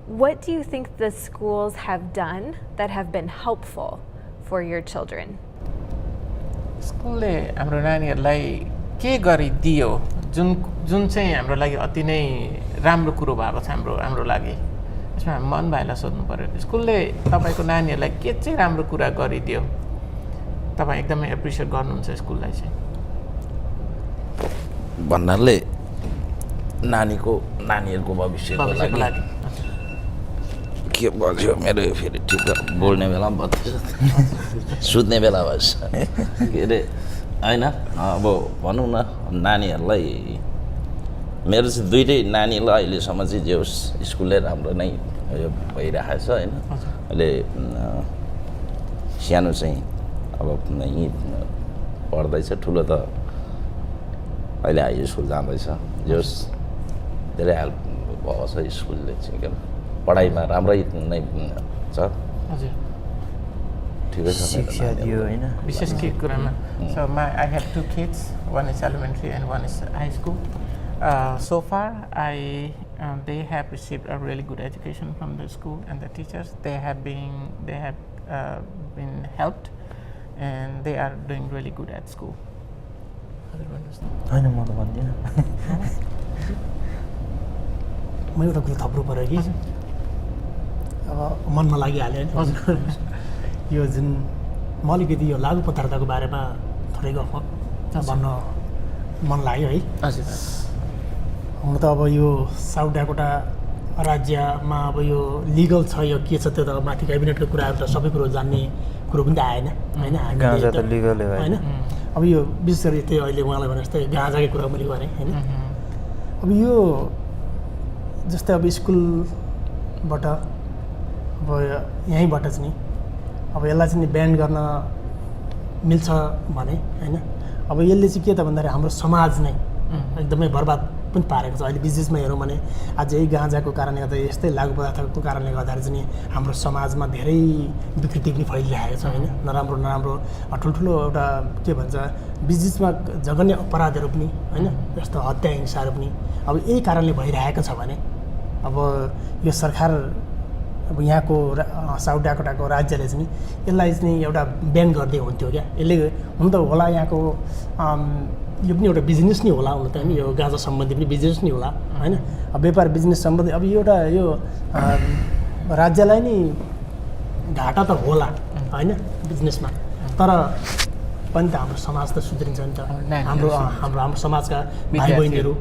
What do you think the schools have done that have been helpful for your children? स्कुलले हाम्रो नानीहरूलाई के गरिदियो जुन चाहिँ हाम्रो लागि अति नै राम्रो कुरो भएको छ हाम्रो लागि. यसमा मन भाइलाई सोध्नु पर्यो. स्कुलले तपाईको नानीहरूलाई के चाहिँ राम्रो कुरा गरिदियो? तपाईँ एकदमै एप्रिसिएट गर्नुहुन्छ स्कुललाई चाहिँ. भन्नाले नानीहरूको भविष्यको लागि के भन्यो मेरो फेरि ठिक बोल्ने बेला पनि बत्छ सुत्ने बेला भएछ के अरे होइन अब भनौँ न नानीहरूलाई मेरो चाहिँ दुइटै नानीलाई अहिलेसम्म चाहिँ जे होस् स्कुलले राम्रो नै यो भइरहेको छ होइन. अहिले सानो चाहिँ अब यहीँ पढ्दैछ, ठुलो त अहिले हाई स्कुल जाँदैछ. जे होस् धेरै हेल्प भएको छ स्कुलले चाहिँ के पढाइमा राम्रै नै छ. ठिकै छ शिक्षा दियो होइन. विशेष के कुरामा. So I have 2 kids, one is elementary and one is high school. So far, they have received a really good education from the school and the teachers. They have been helped, and they are doing really good at school. होइन म त भन्दिनँ. म एउटा कुरो थप्नु पऱ्यो कि अब मनमा लागिहाल्यो होइन. यो जुन म अलिकति यो लागु पदार्थको बारेमा थोरै गफ भन्न मन लाग्यो है। हजुर हुन त अब यो साउथ डाकोटा राज्यमा अब यो लिगल छ यो के छ त्यो त माथि क्याबिनेटको कुराहरू त सबै कुरो जान्ने कुरो पनि त आएन होइन गाँजा त लिगलै भयो होइन। अब यो विशेष गरी त्यही अहिले उहाँलाई भने जस्तै गाँजाकै कुरा मैले गरेँ होइन। अब यो जस्तै अब स्कुलबाट अब यहीँबाट चाहिँ नि अब यसलाई चाहिँ ब्यान गर्न मिल्छ भने होइन। अब यसले चाहिँ के त भन्दाखेरि हाम्रो समाज नै एकदमै बर्बाद पनि पारेको छ। अहिले बिजनेसमा हेरौँ भने आज यही गाँजाको कारणले गर्दा यस्तै लागु पदार्थको कारणले गर्दाखेरि चाहिँ हाम्रो समाजमा धेरै विकृति पनि फैलिरहेको छ होइन। नराम्रो नराम्रो ठुल्ठुलो एउटा के भन्छ बिजनेसमा जघन्य अपराधहरू पनि होइन, जस्तो हत्या हिंसाहरू पनि अब यही कारणले भइरहेको छ भने अब यो सरकार अब यहाँको साउथ डाकोटाको राज्यले चाहिँ यसलाई चाहिँ एउटा ब्यान गर्दै हुन्थ्यो क्या। यसले हुन त होला यहाँको यो पनि एउटा बिजनेस नै होला हुन त होइन, यो गाँजा सम्बन्धी पनि बिजनेस नै होला होइन। अब व्यापार बिजनेस सम्बन्धी अब यो एउटा यो राज्यलाई नै घाटा त होला होइन बिजनेसमा, तर पनि त हाम्रो समाज त सुध्रिन्छ नि त। हाम्रो समाजका भाइ बहिनीहरू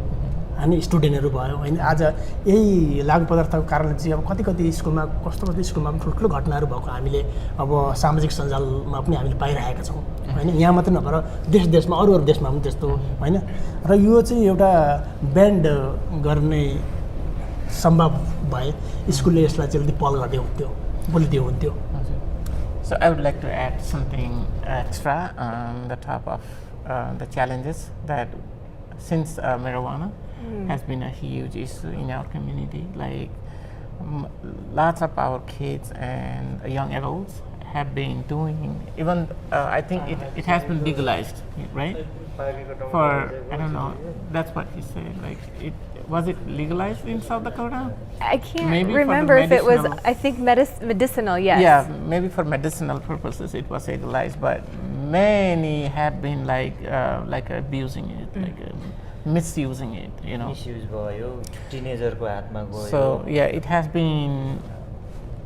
होइन स्टुडेन्टहरू भयो होइन। आज यही लागु पदार्थको कारणले चाहिँ अब कति स्कुलमा कति स्कुलमा पनि ठुल्ठुलो घटनाहरू भएको हामीले अब सामाजिक सञ्जालमा पनि हामीले पाइरहेका छौँ होइन। यहाँ मात्रै नभएर देशमा अरू देशमा पनि त्यस्तो होइन। र यो चाहिँ एउटा ब्यान्ड गर्ने सम्भव भए स्कुलले यसलाई चाहिँ अलिकति पहल गर्दै हुन्थ्यो, बोलिदियो हुन्थ्यो। So I would like to add something extra on the top of the challenges that since marijuana has been a huge issue in our community, like lots of our kids and young adults have been doing, even I think it has been legalized, right? For, I don't know, that's what he said, like was it legalized in South Dakota? I can't Maybe remember if it was, I think medicinal, yes. Yeah, maybe for medicinal purposes it was legalized, but many have been like abusing it, like misusing it, you know. Misuse भयो, teenagerको हातमा गयो. So yeah, it has been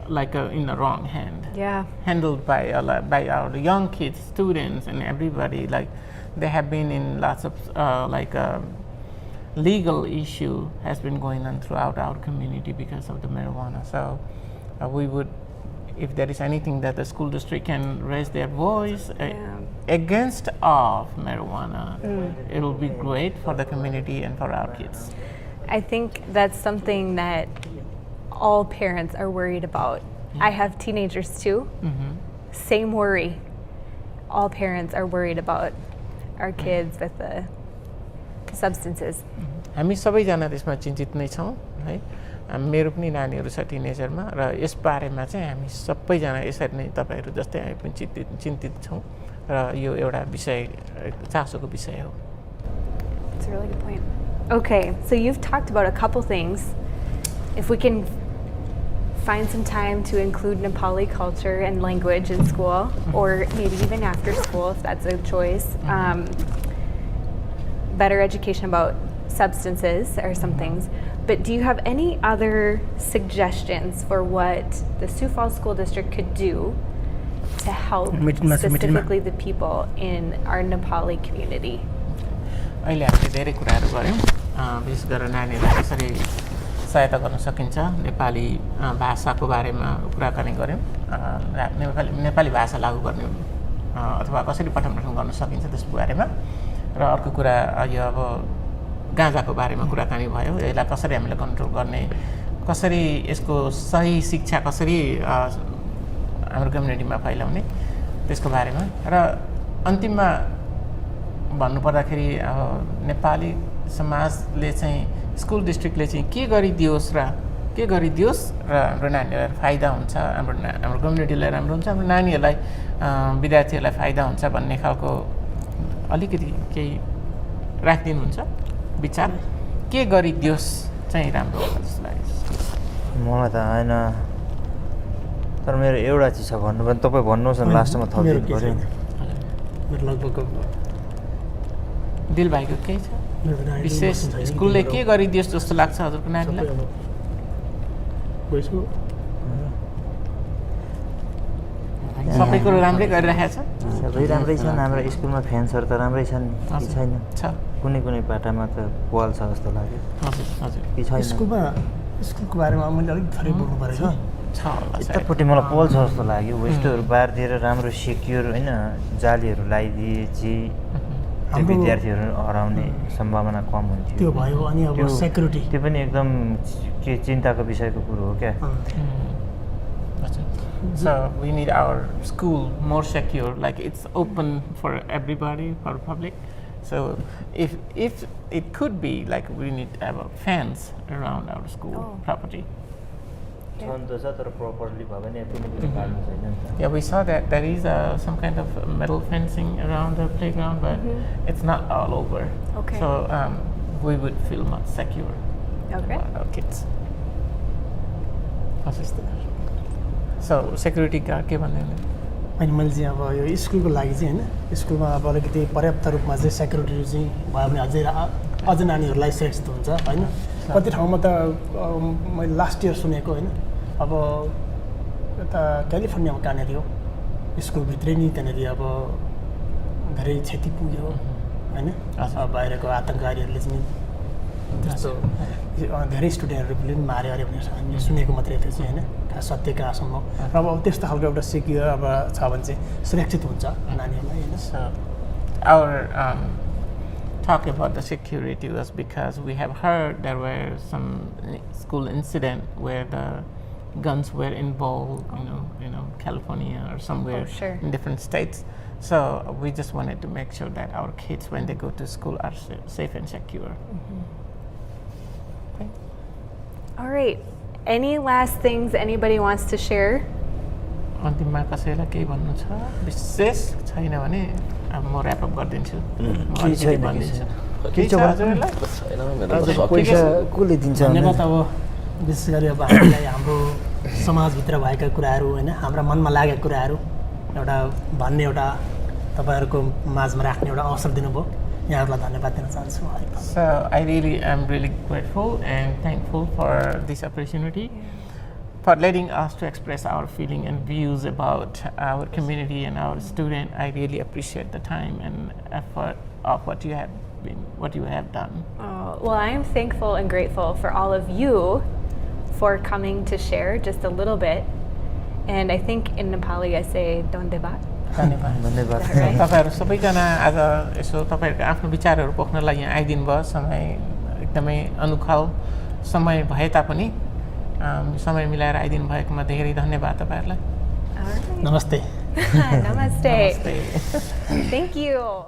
like in the wrong hand. Yeah. Handled by our young kids, students, and everybody. Like they have been in lots of legal issue has been going on throughout our community because of the marijuana. So we would, if there is anything that the school district can raise their voice against of marijuana, it will be great for the community and for our kids. I think that's something that all parents are worried about. I have teenagers too. Same worry. All parents are worried about our kids with the substances. हामी सबैजना त्यसमा चिन्तित नै छौँ है। मेरो पनि नानीहरू छ टिनेजरमा र यस बारेमा चाहिँ हामी सबैजना यसरी नै तपाईहरू जस्तै हामी पनि चिन्तित छौँ र यो एउटा विषय चासोको विषय हो। That's a really good point. Okay, so you've talked about a couple things. If we can find some time to include Nepali culture and language in school, or maybe even after school if that's a choice. Better education about substances or some things. But do you have any other suggestions for what the Sioux Falls School District could do to help specifically the people in our Nepali community? अहिले हामीले धेरै कुराहरू गऱ्यौँ, विशेष गरेर नानीहरूलाई कसरी सहायता गर्न सकिन्छ, नेपाली भाषाको बारेमा कुराकानी गऱ्यौँ, नेपाली भाषा लागू गर्ने अथवा कसरी पठन पाठन गर्न सकिन्छ त्यसको बारेमा, र अर्को कुरा यो अब गाँजाको बारेमा कुराकानी भयो, यसलाई कसरी हामीले कन्ट्रोल गर्ने, कसरी यसको सही शिक्षा कसरी हाम्रो कम्युनिटीमा फैलाउने त्यसको बारेमा, र अन्तिममा भन्नुपर्दाखेरि अब नेपाली समाजले चाहिँ स्कुल डिस्ट्रिक्टले चाहिँ के गरिदियोस् र हाम्रो नानीहरूलाई फाइदा हुन्छ, हाम्रो कम्युनिटीलाई राम्रो हुन्छ, हाम्रो नानीहरूलाई विद्यार्थीहरूलाई फाइदा हुन्छ भन्ने खालको अलिकति केही राखिदिनुहुन्छ विचार, के गरिदियोस् चाहिँ राम्रो होला जस्तो लाग्छ मलाई त हैन। तर मेरो एउटा चिज छ भन्नु भने तपाईँ भन्नुहोस् न, लास्टमा थपिदिनु पर्यो नि। मेरो लगभग दिल भाइको केही छ विशेष स्कुलले के गरिदियोस् जस्तो लाग्छ हजुरको नानीलाई? सबै कुरो राम्रै गरिरहेको छ, सबै राम्रै छन्, हाम्रो स्कुलमा फ्यान्सहरू त राम्रै छन् कि छैन? छ कुनै कुनै पाटामा त पाल छ जस्तो लाग्यो हजुर हजुर कि छैन स्कुलको बारेमा मैले अलिक थोरै बोल्नु पऱ्यो छ होला सायद। यतापट्टि मलाई पाल छ जस्तो लाग्यो वेस्टहरू बारिदिएर राम्रो सेक्योर होइन जालीहरू लगाइदिएपछि त्यो विद्यार्थीहरू हराउने सम्भावना कम हुन्थ्यो त्यो भयो अनि अब सेक्युरिटी त्यो पनि एकदम के चिन्ताको विषयको कुरो हो क्या So we need our school more secure, like it's open for everybody, for public. So if it could be like we need to have a fence around our school property. छन् त छ तर प्रपरली भयो भने कुनै कुनै काट्नु छैन नि त Yeah, we saw that there is some kind of metal fencing around the playground, but it's not all over. Okay. So we would feel much secure Okay. about our kids. So security guard के भन्दै हुनुहुन्छ? अनि मैले चाहिँ अब यो स्कुलको लागि चाहिँ होइन स्कुलमा अब अलिकति पर्याप्त रूपमा चाहिँ सेक्युरिटी चाहिँ भयो भने अझ नानीहरूलाई सेफ हुन्छ होइन कति ठाउँमा त मैले लास्ट इयर सुनेको होइन अब यता क्यालिफोर्नियामा कहाँनिर हो स्कुलभित्रै नि त्यहाँनिर अब धेरै क्षति पुग्यो होइन बाहिरको आतङ्कवादीहरूले चाहिँ त्यस्तो धेरै स्टुडेन्टहरूले पनि मार्यो अरे भनेर हामीले सुनेको मात्रै थियो चाहिँ होइन खास सत्य कहाँसम्म र अब त्यस्तो खालको एउटा सिक्योर अब छ भने चाहिँ सुरक्षित हुन्छ नानीहरूलाई होइन So our talk about the security was because we have heard there were some school incident where the guns were involved, you know, California or somewhere in different states. So we just wanted to make sure that our kids, when they go to school, are safe and secure. Okay. All right. Any last things anybody wants to share? अन्तिममा कसैलाई केही भन्नु छ विशेष छैन भने अब म rap up गरिदिन्छु पैसा कसले दिन्छ धन्यवाद अब विशेष गरी अब हामीलाई हाम्रो समाजभित्र भएका कुराहरू होइन हाम्रा मनमा लागेका कुराहरू एउटा भन्ने एउटा तपाईँहरूको माझमा राख्ने एउटा अवसर दिनुभयो यहाँहरूलाई धन्यवाद दिन चाहन्छु So I am really grateful and thankful for this opportunity for letting us to express our feeling and views about our community and our student. I really appreciate the time and effort of what you have done. Well, I am thankful and grateful for all of you for coming to share just a little bit. And I think in Nepali I say "Dhanyavad." धन्यवाद तपाईहरु सबैजना आज यसो तपाईहरुको आफ्नो विचारहरु पोख्नलाई यहाँ आइदिनु भयो समय एकदमै अनुकूल समय भए तापनि समय मिलाएर आइदिनु भएकोमा धेरै धन्यवाद तपाईहरुलाई नमस्ते Namaste. Thank you.